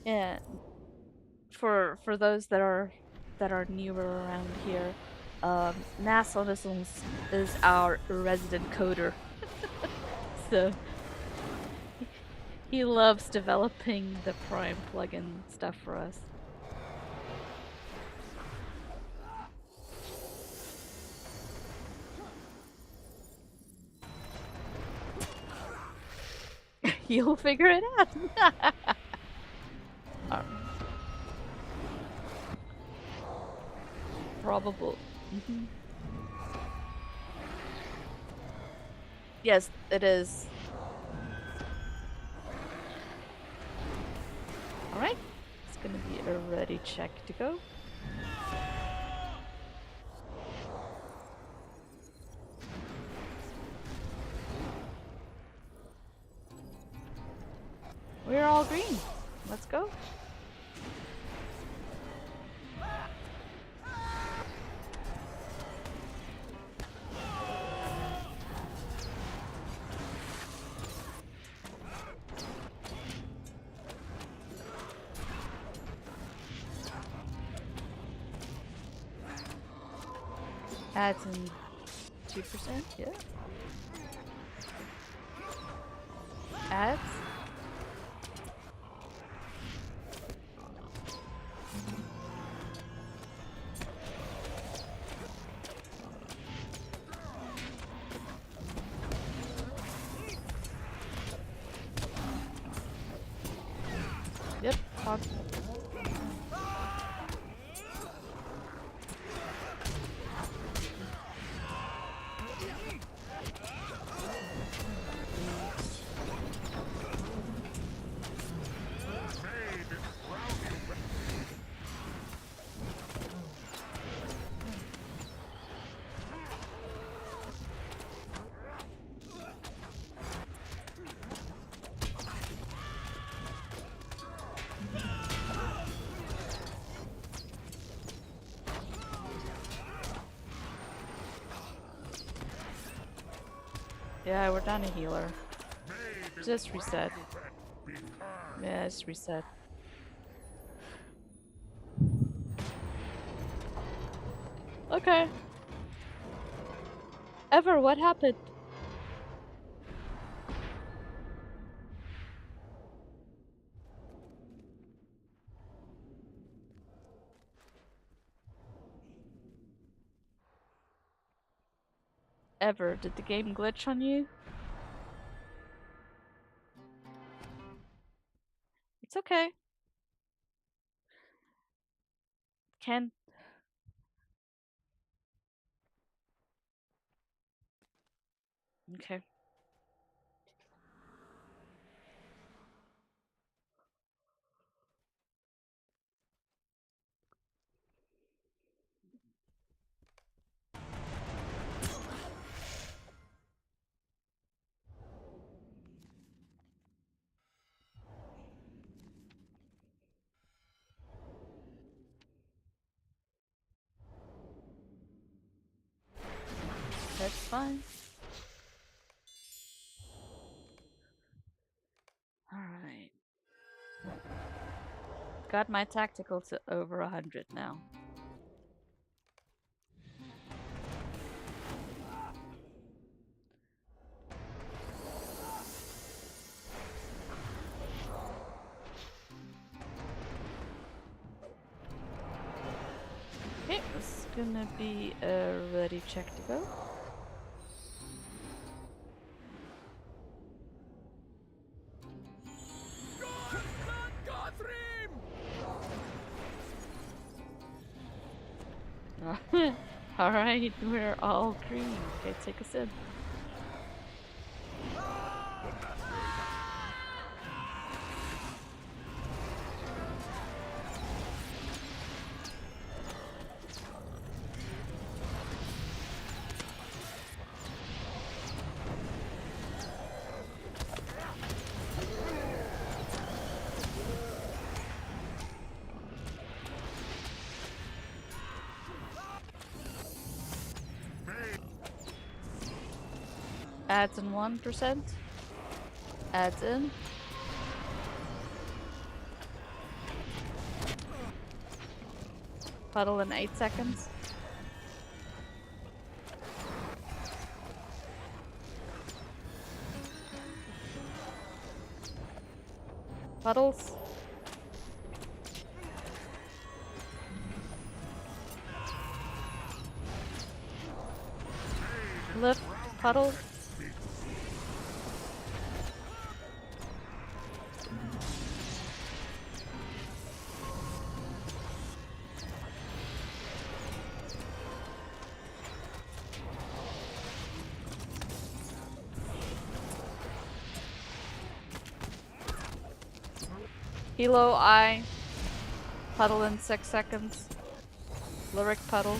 Yeah, for those that are newer around here, Nassau is our resident coder. So he loves developing the Prime plugin stuff for us. You'll figure it out. Probable. Yes, it is. Alright. It's gonna be a ready check to go. We're all green. Let's go. Adds in 2%, yeah. Adds. Yep, Prog. Yeah, we're down a healer. Just reset. Yeah, just reset. Okay. Ever, what happened? Ever, did the game glitch on you? It's okay. Can. Okay. That's fine. Alright. Got my tactical to over 100 now. Okay, this is gonna be a ready check to go. Alright, we're all green. Okay, take us in. Adds in 1%. Adds in. Puddle in 8 seconds. Puddles. Lift. Puddle. Hilo I. Puddle in 6 seconds. Lyric puddle.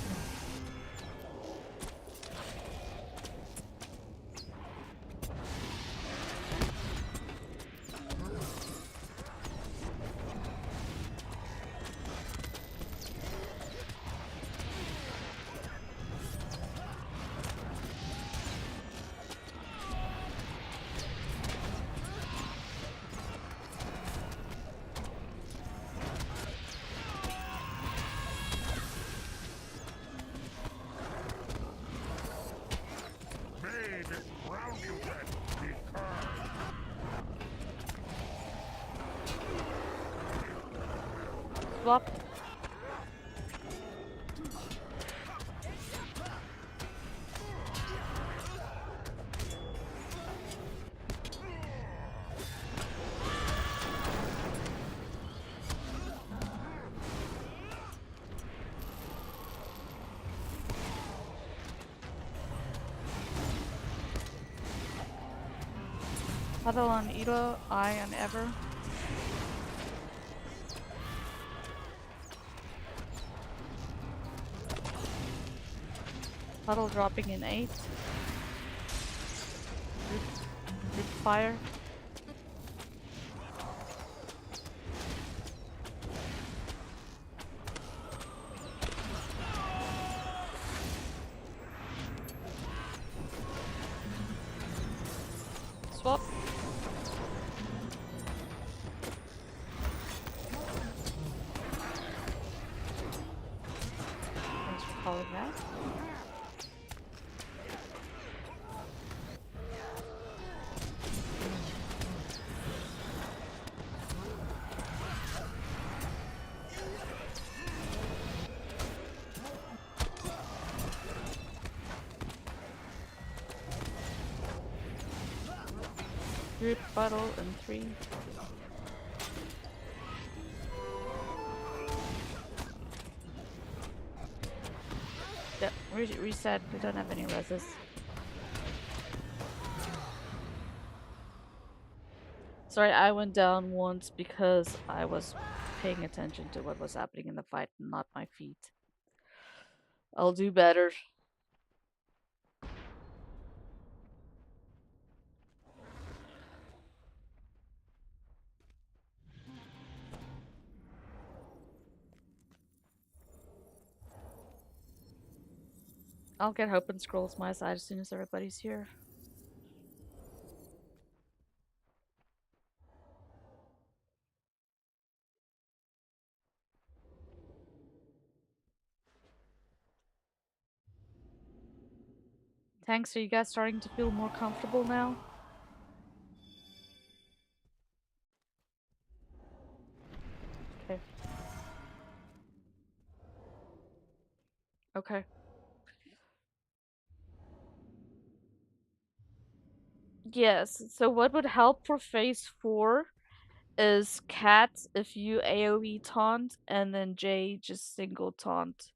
Swap. Puddle on Elo, I on Ever. Puddle dropping in 8. Root fire. Swap. Thanks for calling that. Root puddle in 3. Yep, reset. We don't have any reses. Sorry, I went down once because I was paying attention to what was happening in the fight, not my feet. I'll do better. I'll get Hope and Scrolls my side as soon as everybody's here. Thanks. Are you guys starting to feel more comfortable now? Okay. Okay. Yes, so what would help for phase 4 is Cat if you AoE taunt, and then Jay just single taunt.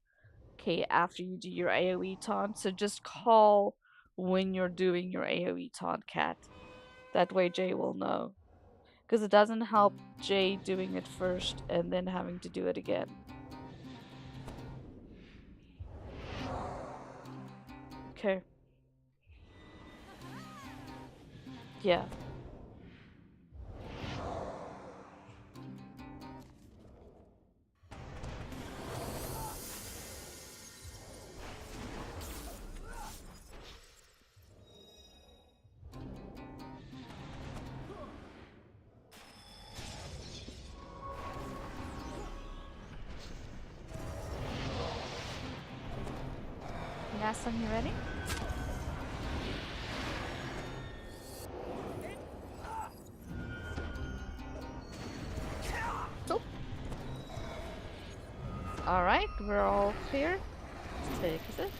Okay, after you do your AoE taunt, so just call when you're doing your AoE taunt, Cat. That way Jay will know. Because it doesn't help Jay doing it first and then having to do it again. Okay. Yeah. Last time you ready? Cool. Alright, we're all clear. Let's take a sip.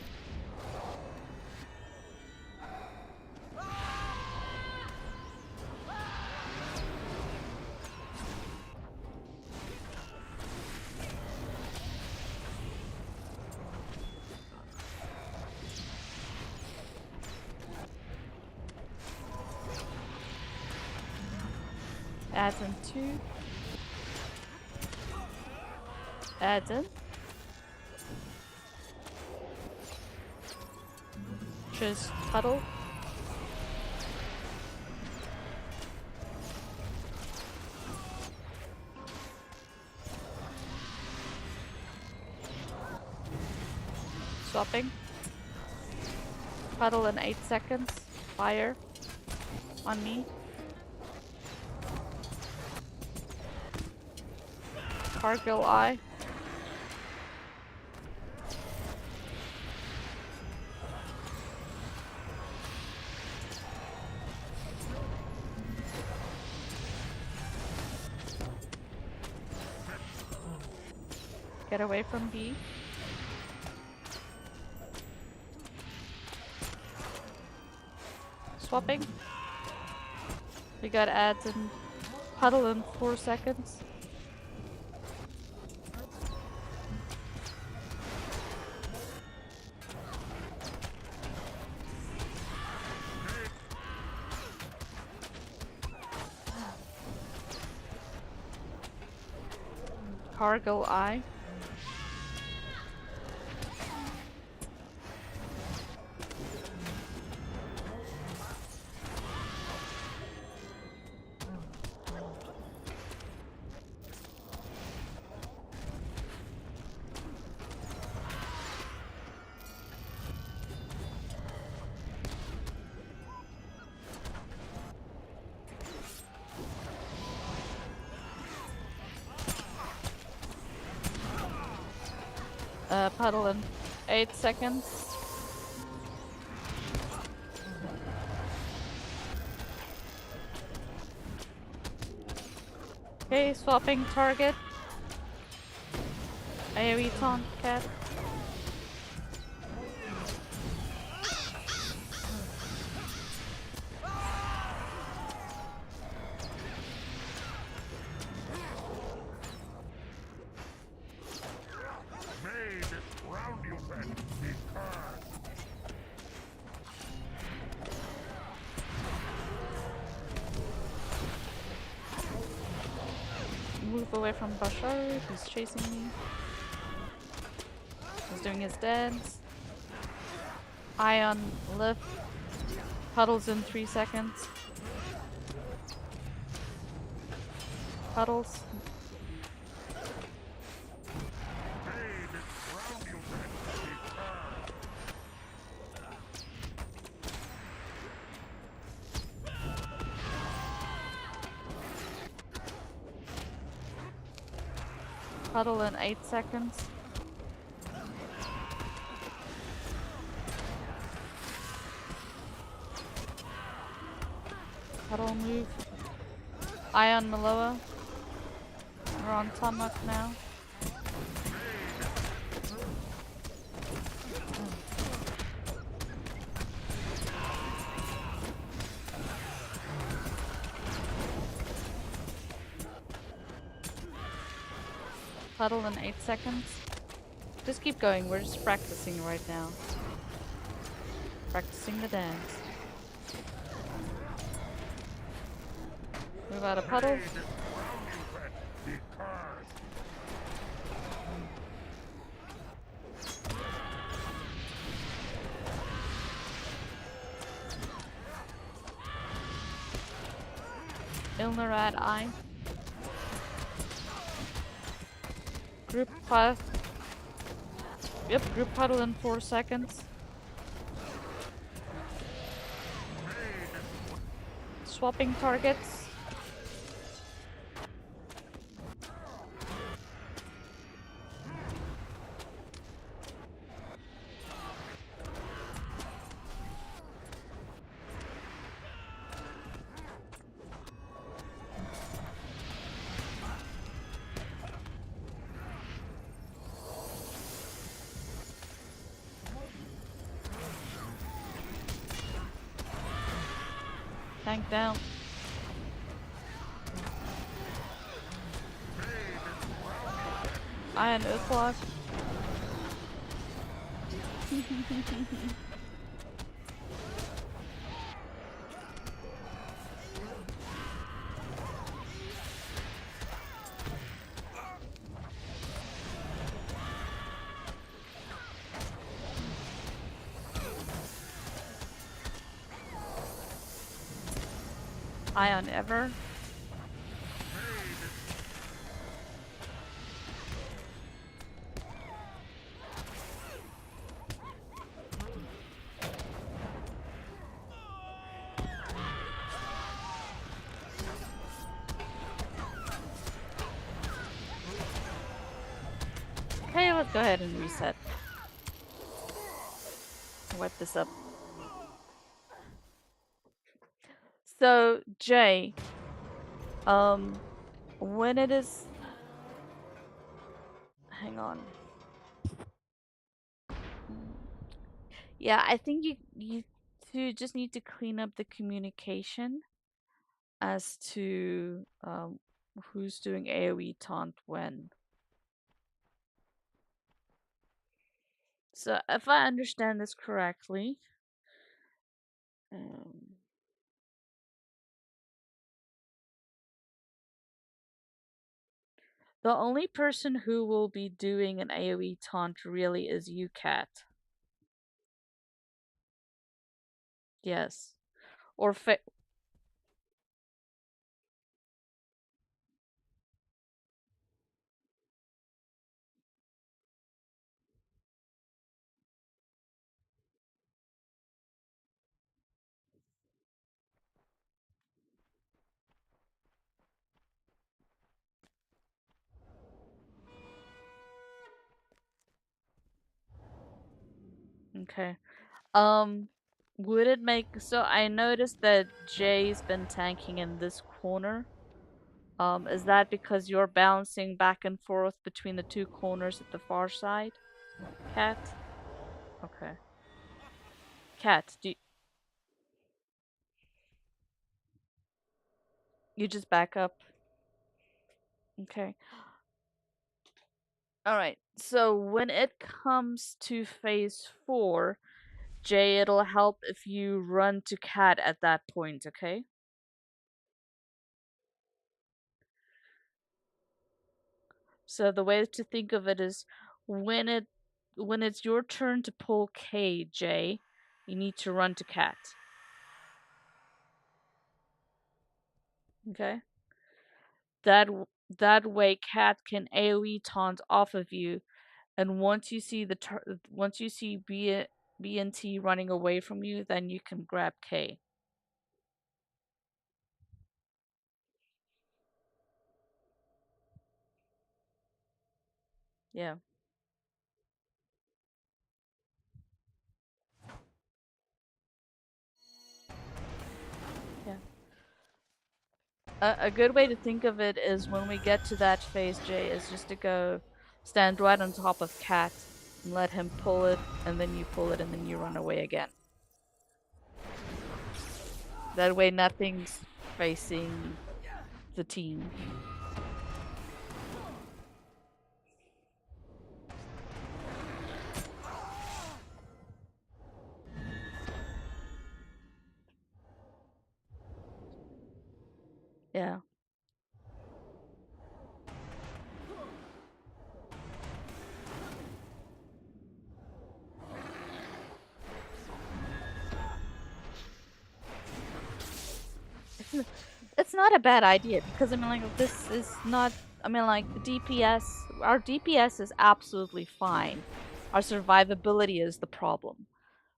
Add in 2. Adds in. Just huddle. Swapping. Huddle in 8 seconds. Fire. On me. Cargill eye. Get away from B. Swapping. We got ads and huddle in 4 seconds. Cargill eye. Puddle in 8 seconds. Okay, swapping target. AoE taunt cat. Move away from Bashar, he's chasing me. He's doing his dance. Ion lift. Huddles in 3 seconds. Huddles. Huddle in 8 seconds. Huddle move. Ion Maloa. We're on Tomok now. Huddle in 8 seconds. Just keep going, we're just practicing right now. Practicing the dance. Move out of puddle. Ilnerad eye. Group 5. Yep, group puddle in 4 seconds. Swapping targets. Tank down. Iron Earthlock. Ion ever. Okay, let's go ahead and reset. Wipe this up. So, Jay, when it is... Hang on. Yeah, I think you two just need to clean up the communication as to who's doing AoE taunt when. So if I understand this correctly, um, the only person who will be doing an AoE taunt really is you, Cat. Yes. Or Okay. Um, would it make so I noticed that Jay's been tanking in this corner. Is that because you're bouncing back and forth between the two corners at the far side, Cat? Okay. Cat, do you just back up? Okay. All right. So when it comes to phase 4, Jay, it'll help if you run to Cat at that point, okay? So the way to think of it is when it when it's your turn to pull K, Jay, you need to run to Cat. Okay? That that way Cat can AoE taunt off of you, and once you see B and T running away from you, then you can grab K. Yeah. Yeah. A good way to think of it is when we get to that phase, Jay, is just to go stand right on top of Cat and let him pull it, and then you pull it, and then you run away again. That way, nothing's facing the team. Yeah. It's not a bad idea because I mean, like, this is not. I mean, like, the DPS. Our DPS is absolutely fine. Our survivability is the problem.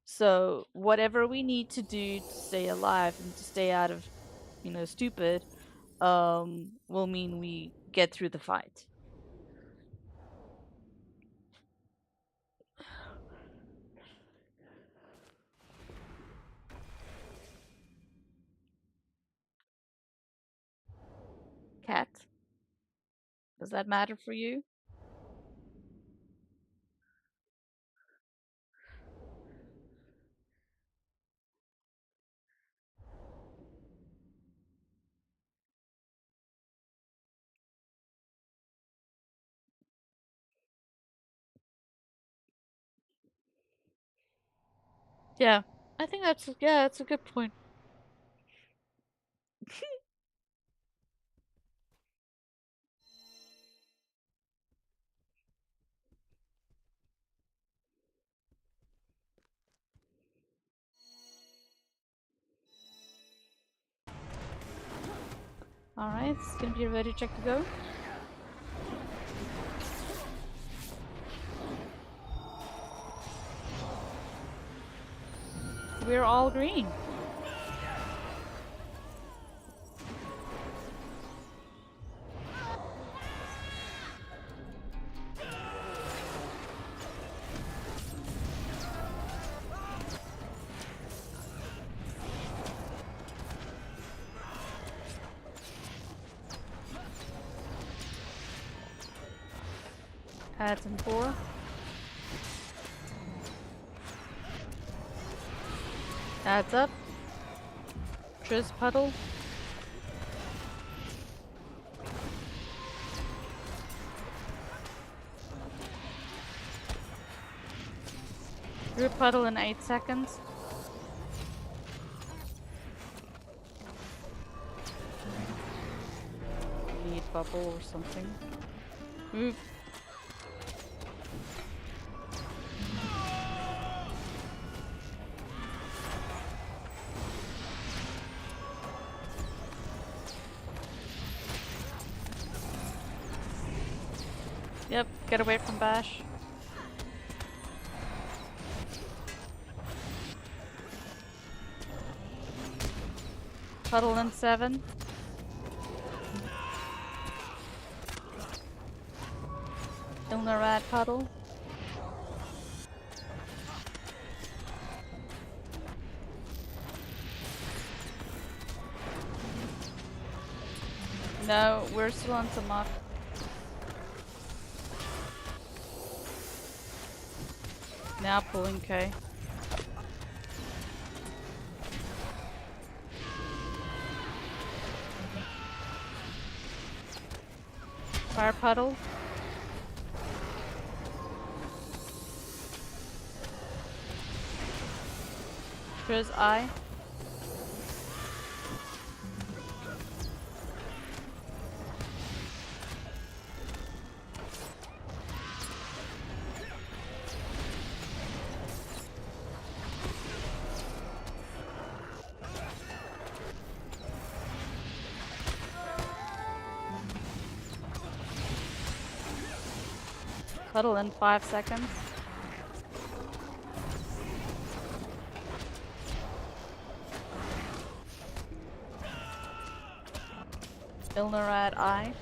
So whatever we need to do to stay alive and to stay out of, stupid, will mean we get through the fight. Cat, does that matter for you? Yeah, I think that's a good point. Alright, it's gonna be ready, check to go. We're all green. Adds in 4. Adds up. Triz puddle. Group puddle in 8 seconds. Need bubble or something. Move. Yep, get away from Bash. Puddle in 7. Ilnarat puddle. No, we're still on Samok. Now pulling K. Fire puddle. Triz I. Puddle in 5 seconds. Ilnarat I.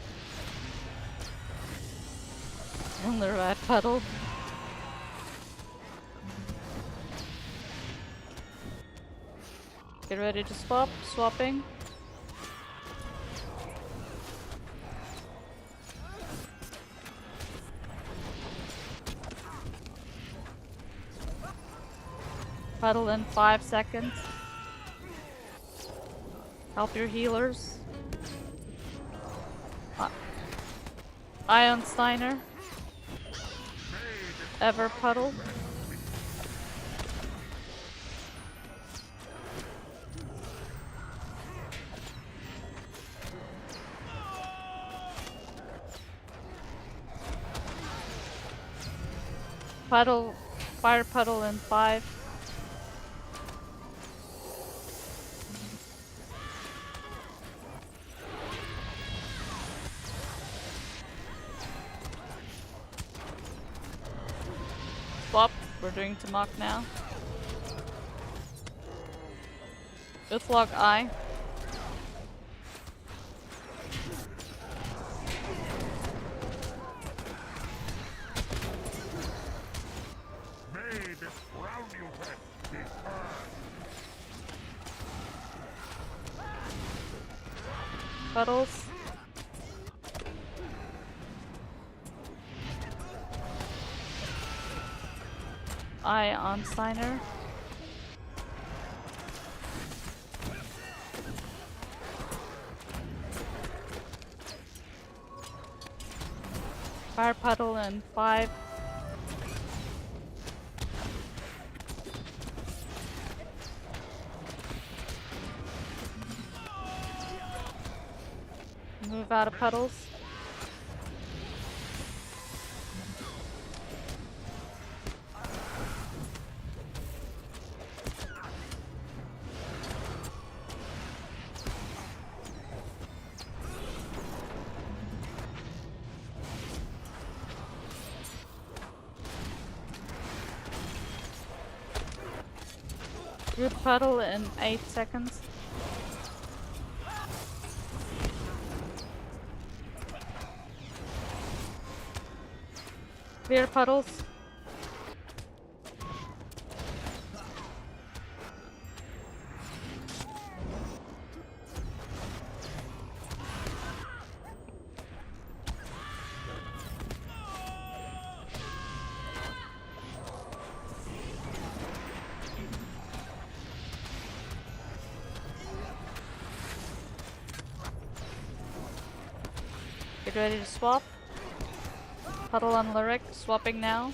Ilnarat puddle. Get ready to swap. Swapping. Puddle in 5 seconds. Help your healers. Ion Steiner. Ever puddle. Puddle. Fire puddle in 5. Swap. We're doing Tamok now. Utug I. May this ground you tread be firm. Puddles. I on Steiner. Fire puddle in 5. Move out of puddles. Root puddle in 8 seconds. Clear puddles. Get ready to swap. Puddle on Lyric, swapping now.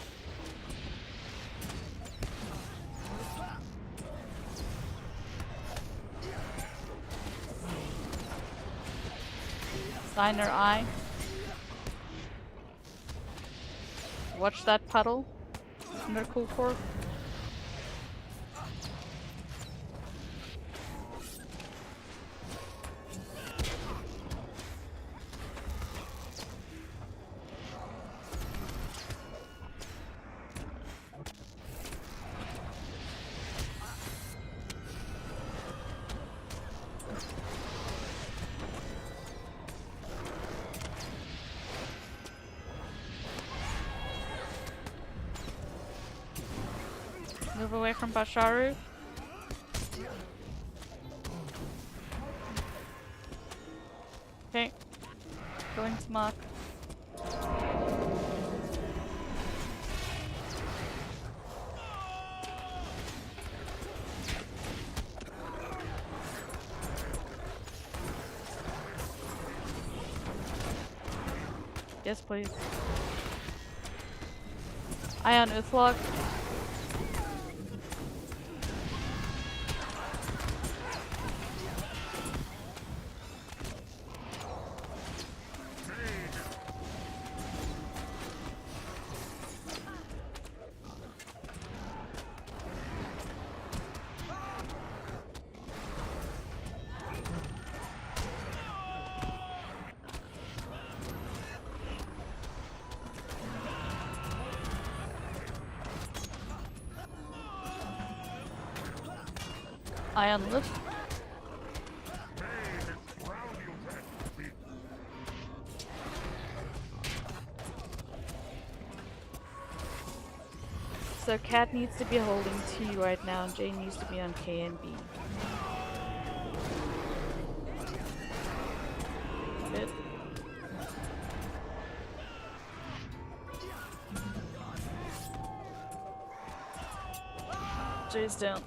Steiner eye. Watch that puddle. Under cool core. Move away from Basharu. Okay. Going to Mach. Yes, please. Eye on Utug. Eye on lift. So Cat needs to be holding T right now, and Jane needs to be on K and B. Good. Jay's down.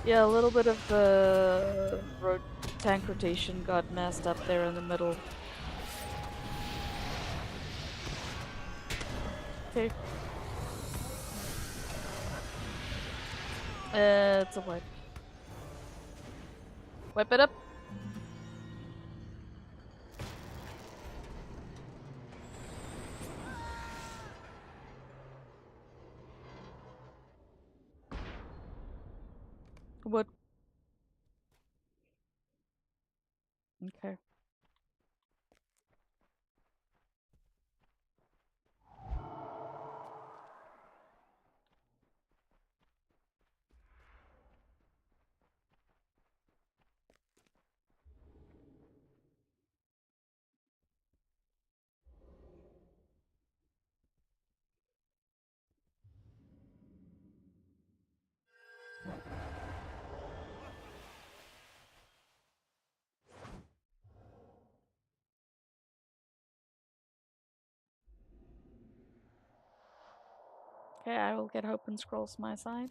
Yeah, a little bit of the tank rotation got messed up there in the middle. Okay. It's a wipe. Wipe it up. What? Okay. Okay, I will get Hope and Scrolls my side.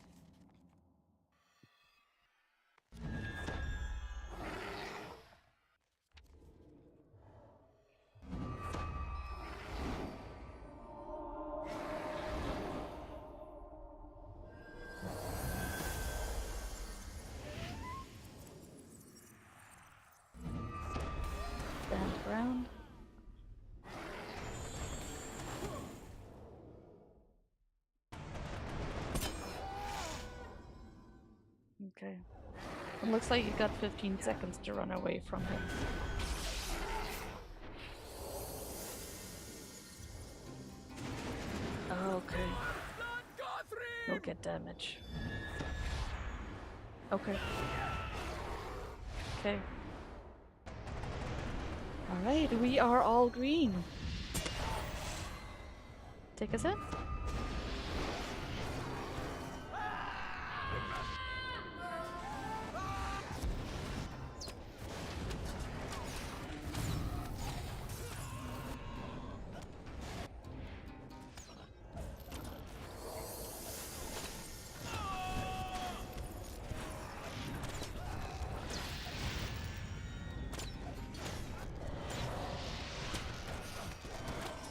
Stand around. Okay. It looks like you got 15 seconds to run away from him. get damage. Okay. Okay. Alright, we are all green. Take us in.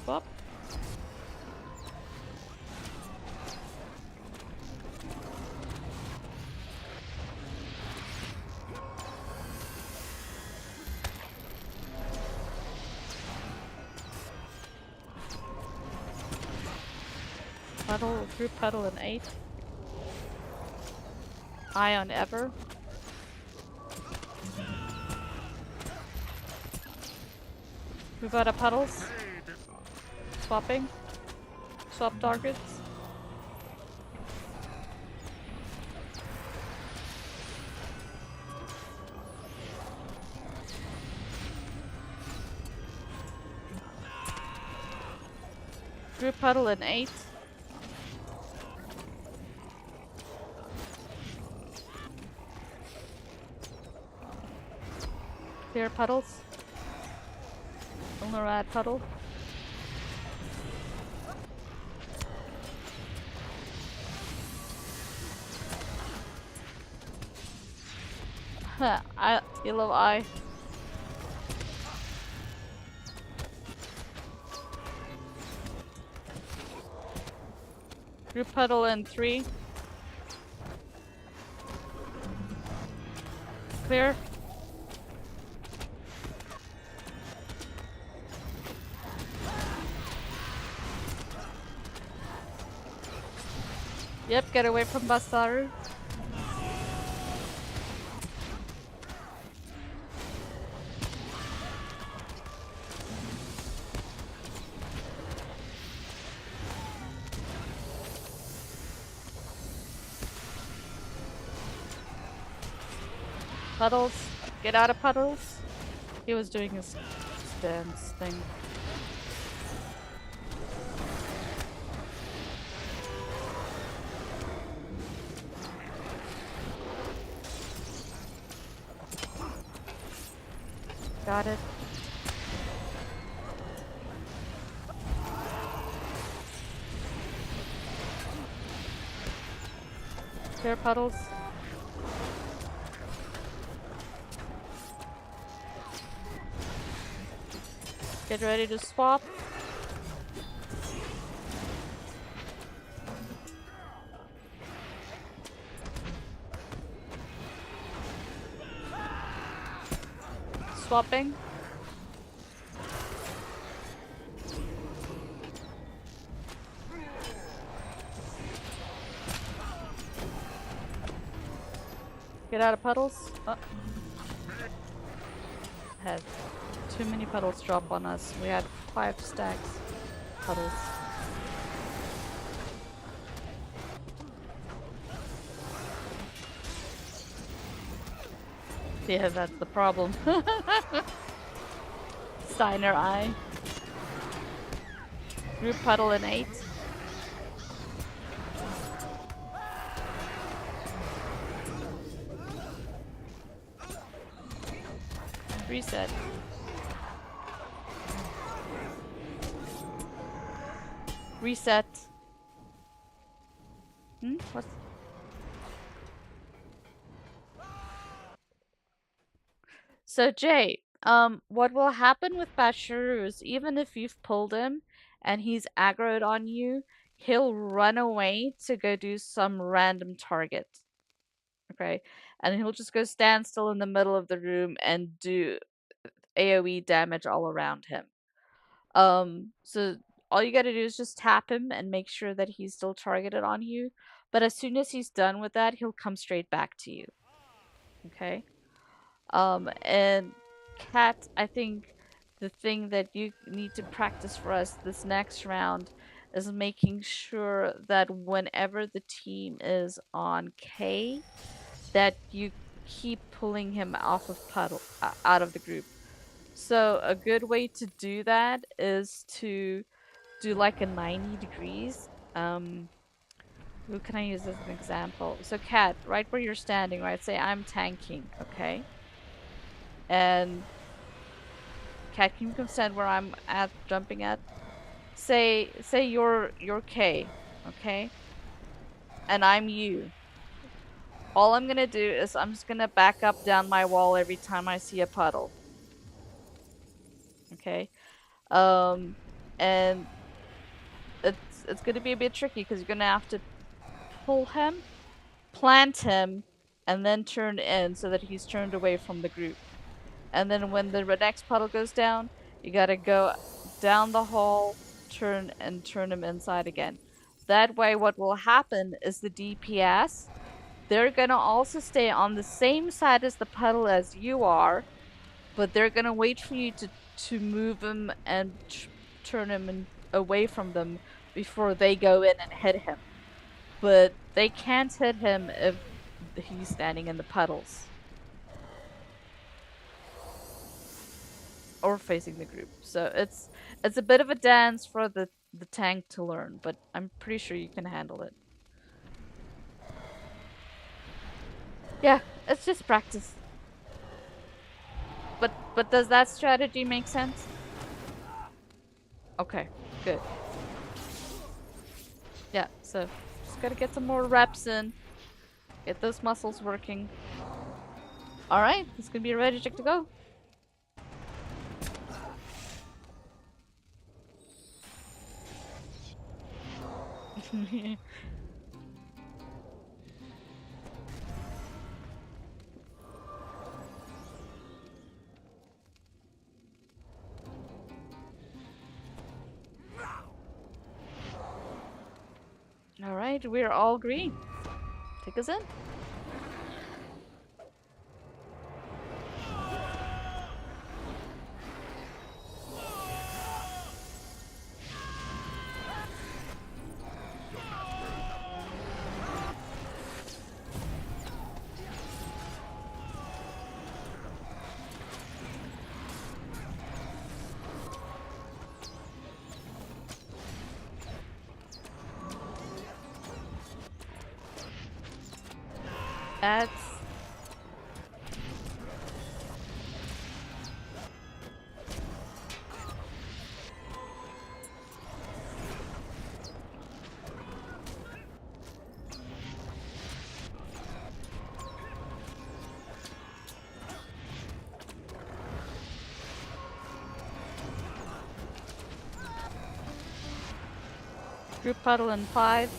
Swap. Puddle, group puddle in 8. Eye on Ever. Move out of puddles. Swapping. Swap targets. Group puddle in 8. Clear puddles. Ulnerad puddle. Yellow eye. Group puddle in 3. Clear. Yep, get away from Basaru. Puddles. Get out of puddles. He was doing his dance thing. Got it. Clear puddles. Get ready to swap. Swapping. Get out of puddles. Oh. Had too many puddles drop on us. We had 5 stacks. Puddles. Yeah, that's the problem. Steiner eye. Group puddle in 8. Reset. Reset. What's... So Jay, what will happen with Basharu is even if you've pulled him and he's aggroed on you, he'll run away to go do some random target. Okay? And he'll just go stand still in the middle of the room and do AoE damage all around him. So all you gotta do is just tap him and make sure that he's still targeted on you. But as soon as he's done with that, he'll come straight back to you. Okay? And Kat, I think the thing that you need to practice for us this next round is making sure that whenever the team is on K, that you keep pulling him off of puddle out of the group. So a good way to do that is to do like a 90 degrees. Who can I use as an example? So Kat, right where you're standing, right? Say I'm tanking, okay? And Kat, can you come stand where I'm at jumping at? Say you're K, okay? And I'm you. All I'm gonna do is I'm just gonna back up down my wall every time I see a puddle. Okay? Um and it's gonna be a bit tricky because you're gonna have to pull him, plant him, and then turn in so that he's turned away from the group. And then when the next puddle goes down, you gotta go down the hall, turn him inside again. That way, what will happen is the DPS, they're gonna also stay on the same side as the puddle as you are, but they're gonna wait for you to move him and turn him away from them before they go in and hit him. But they can't hit him if he's standing in the puddles or facing the group. So it's a bit of a dance for the tank to learn, but I'm pretty sure you can handle it. Yeah, it's just practice. But does that strategy make sense? Okay, good. Yeah, so just gotta get some more reps in, get those muscles working. All right, it's gonna be ready to go. All right, we're all green. Take us in. That's group puddle in 5.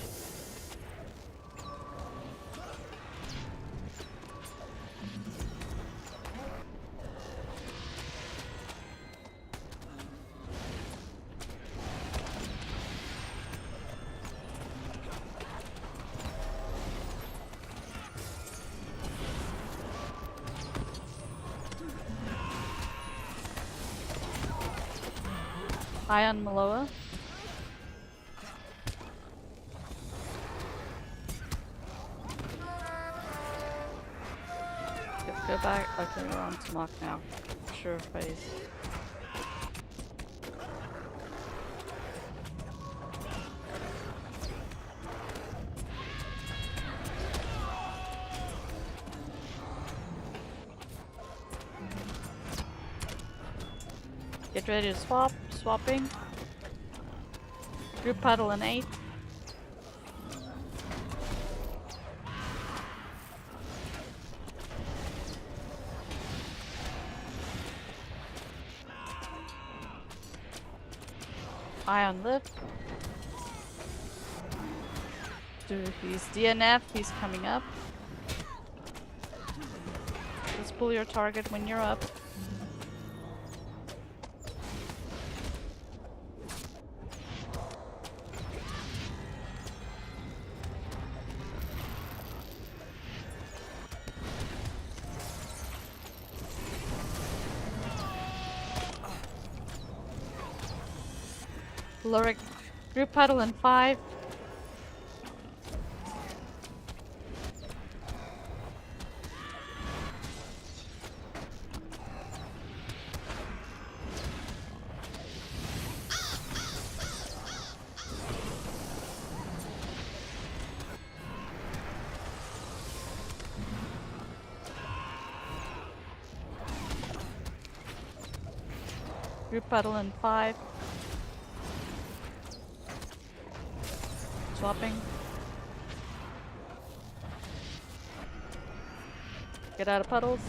Eye on Maloa. Go back. Okay, we're on Tamok now. Sure face. Get ready to swap. Swapping. Group puddle in 8. Eye on lift. He's DNF. He's coming up. Just pull your target when you're up. Luric Group huddle in 5. Group huddle in 5. Swapping. Get out of puddles.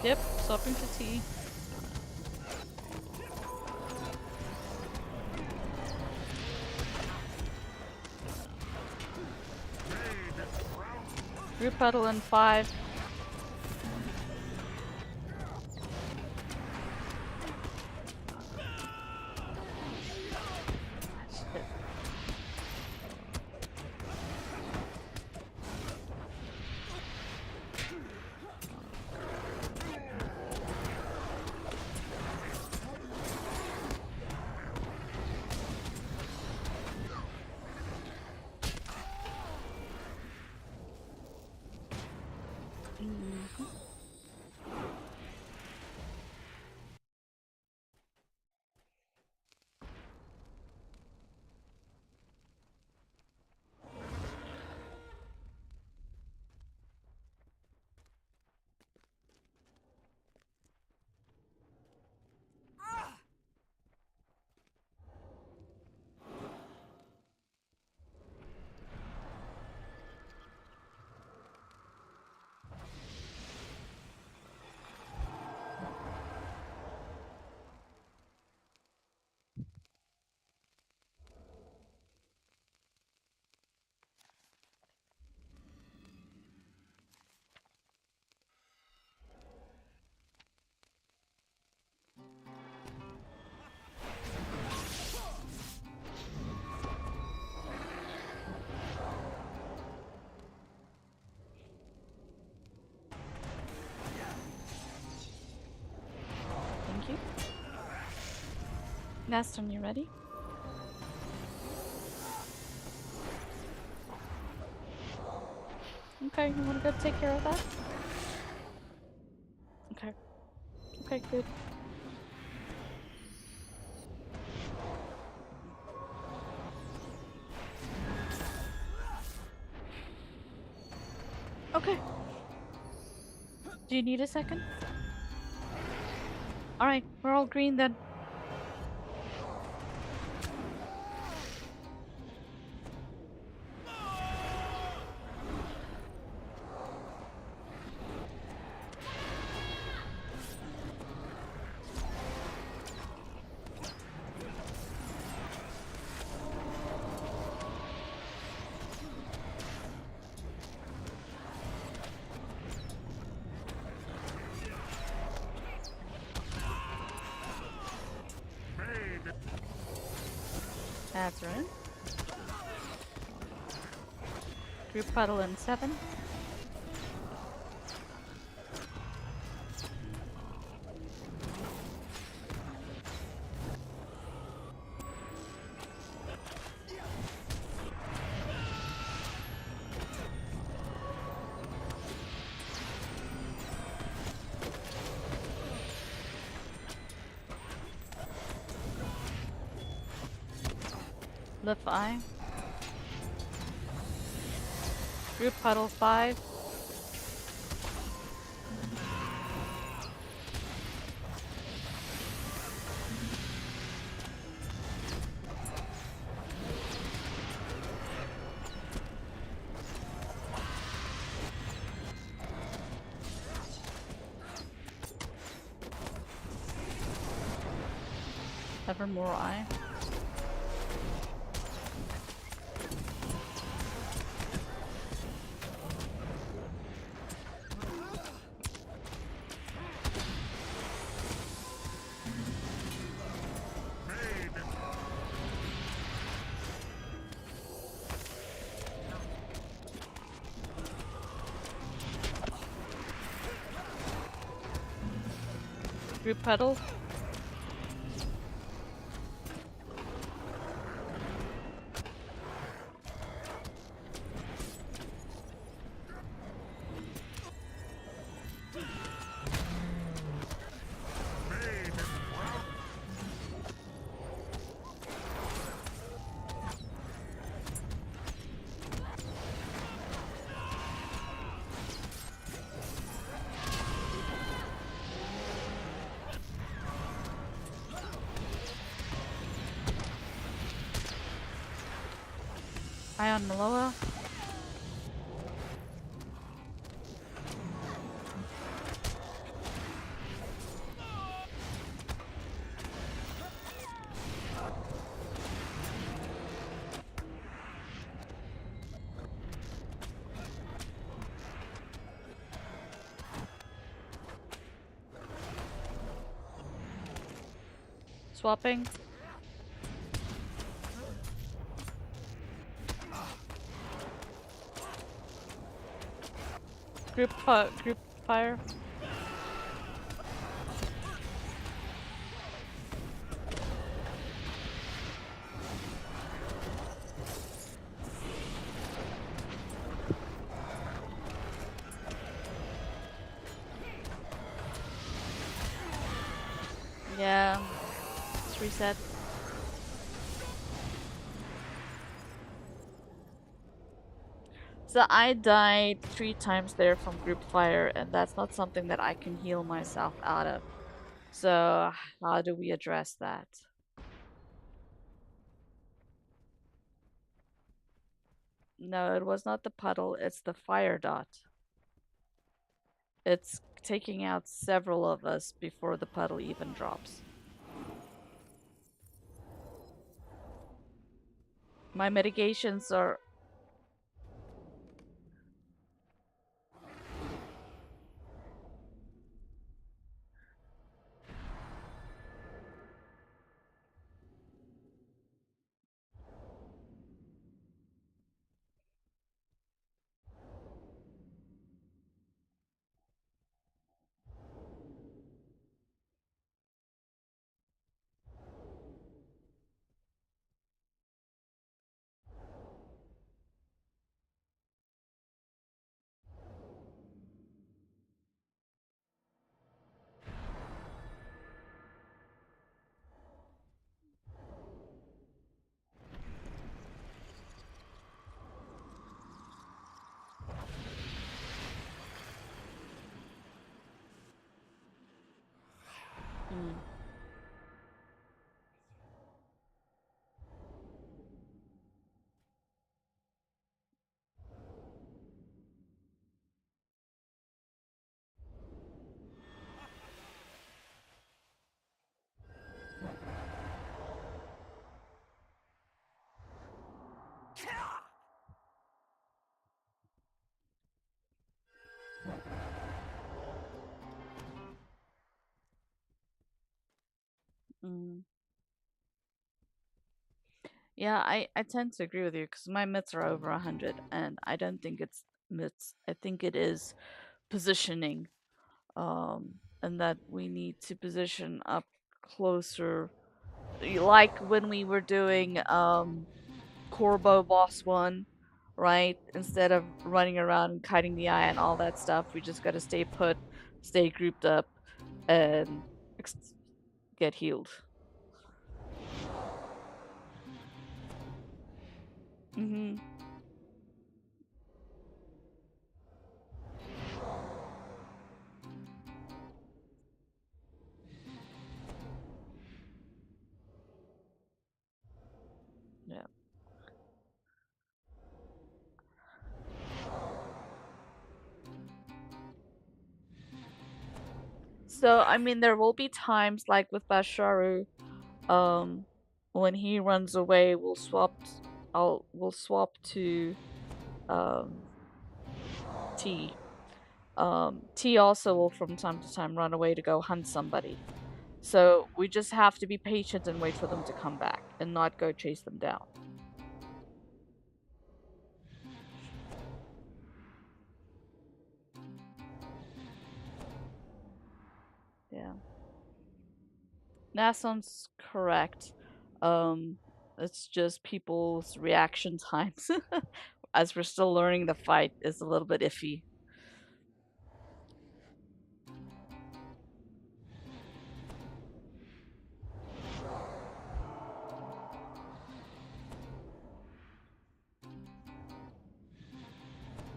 Yep, swapping to T. Group huddle in 5. Shit. Thank you. Naston, you ready? Okay, you wanna go take care of that? Okay. Okay, good. Okay. Do you need a second? Alright, we're all green then. That's right. Group puddle in 7. Lift I. Group puddle 5. Evermore Eye. Group pedal. Ion Maloa. Swapping. Group fire. Yeah. Let's reset. So I died 3 times there from group fire, and that's not something that I can heal myself out of. So how do we address that? No, it was not the puddle, it's the fire dot. It's taking out several of us before the puddle even drops. My mitigations are... Mm. Mm. Yeah, I tend to agree with you because my mitts are over 100, and I don't think it's mitts. I think it is positioning, and that we need to position up closer, like when we were doing Corbo Boss 1, right? Instead of running around and kiting the eye and all that stuff, we just gotta stay put, stay grouped up, and get healed. Mm-hmm. Yeah. So, I mean, there will be times like with Basharu Um, when he runs away, we'll swap to um, T. T also will from time to time run away to go hunt somebody. So we just have to be patient and wait for them to come back and not go chase them down. Yeah. That sounds correct. Um, it's just people's reaction times as we're still learning the fight is a little bit iffy.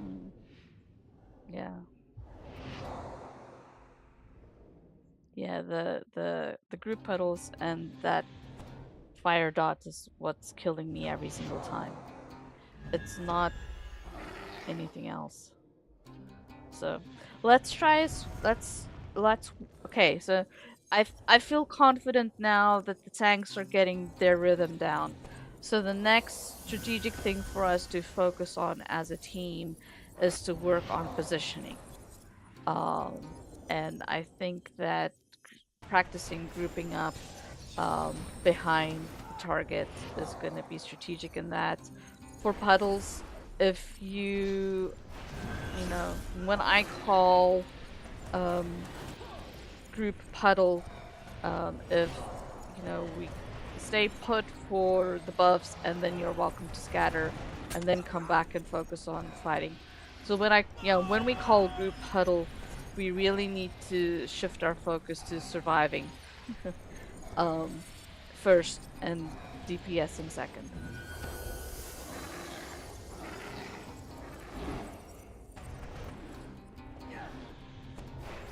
Mm, yeah. Yeah, the group puddles and that fire dot is what's killing me every single time. It's not anything else. So let's try. Let's. Okay, so I feel confident now that the tanks are getting their rhythm down. So the next strategic thing for us to focus on as a team is to work on positioning. Um, and I think that practicing grouping up behind the target is going to be strategic in that. For puddles, if you know, when I call group puddle, if you know we stay put for the buffs, and then you're welcome to scatter, and then come back and focus on fighting. So when we call group puddle, we really need to shift our focus to surviving um, first and DPSing second.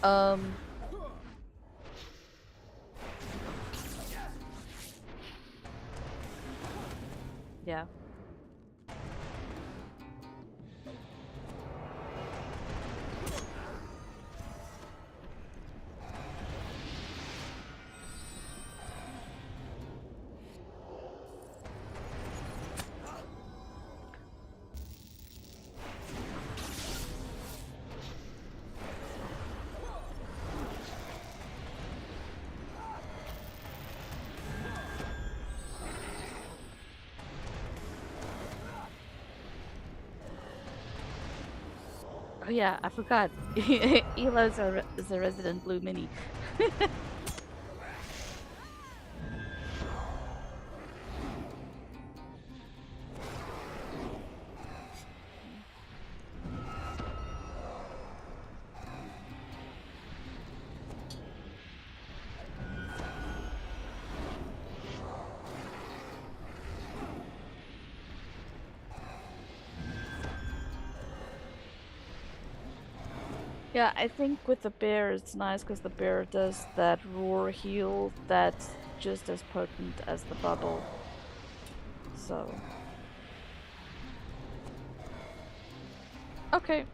Um, yeah. Oh yeah, I forgot. Ela is a resident blue mini. Yeah, I think with the bear it's nice because the bear does that roar heal that's just as potent as the bubble. So okay,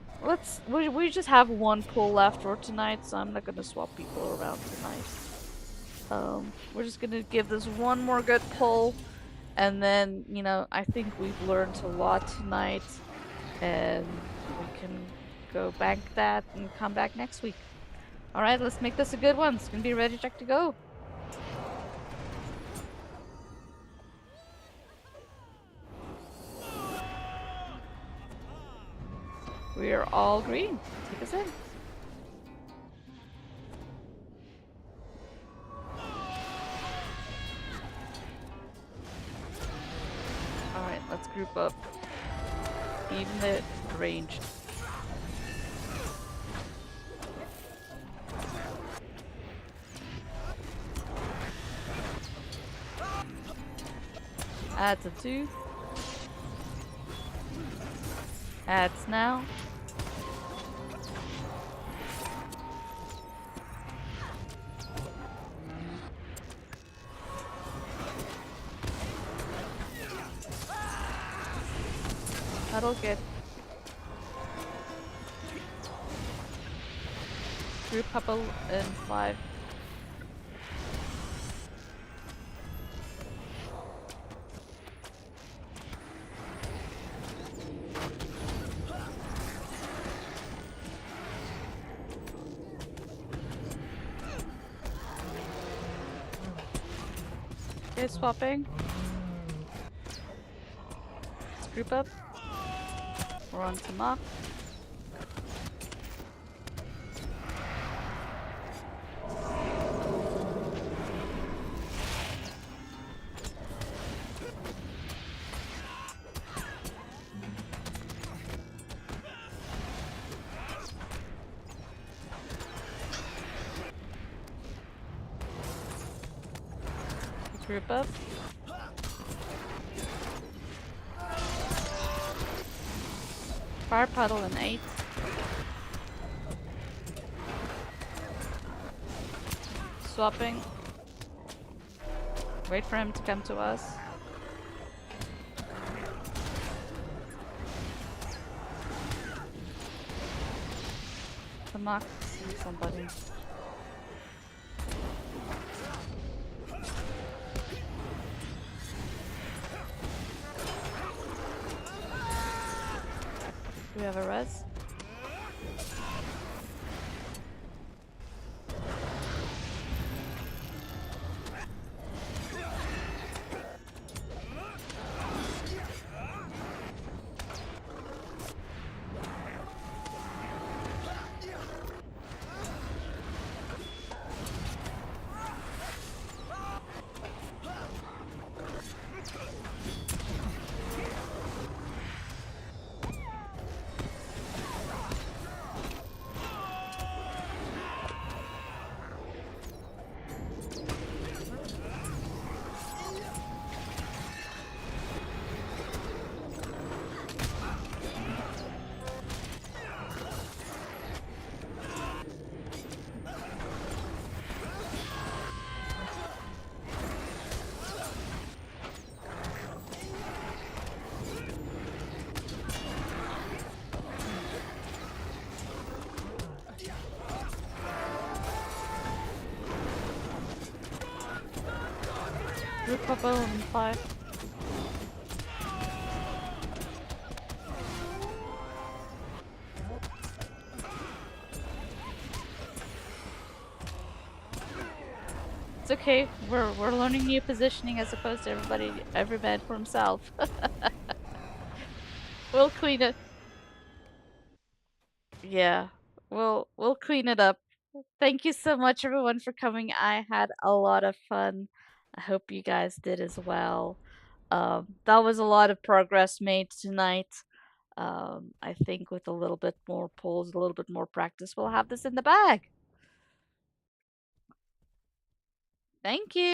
we just have one pull left for tonight, so I'm not gonna swap people around tonight. We're just gonna give this one more good pull, and then I think we've learned a lot tonight, and we can go bank that and come back next week. All right, let's make this a good one. It's gonna be ready, check to go. We are all green. Take us in. Alright, let's group up. Even the range. Adds a 2. Adds now. That'll get group couple in 5. Okay, swapping. Let's group up. We're on to Mach. Group up. Fire puddle in 8. Swapping. Wait for him to come to us. The Mach. Somebody. Do we have a res? Group up in 5. It's okay. We're learning new positioning as opposed to every man for himself. We'll clean it. Yeah. We'll clean it up. Thank you so much everyone for coming. I had a lot of fun. I hope you guys did as well. That was a lot of progress made tonight. I think with a little bit more pulls, a little bit more practice, we'll have this in the bag. Thank you.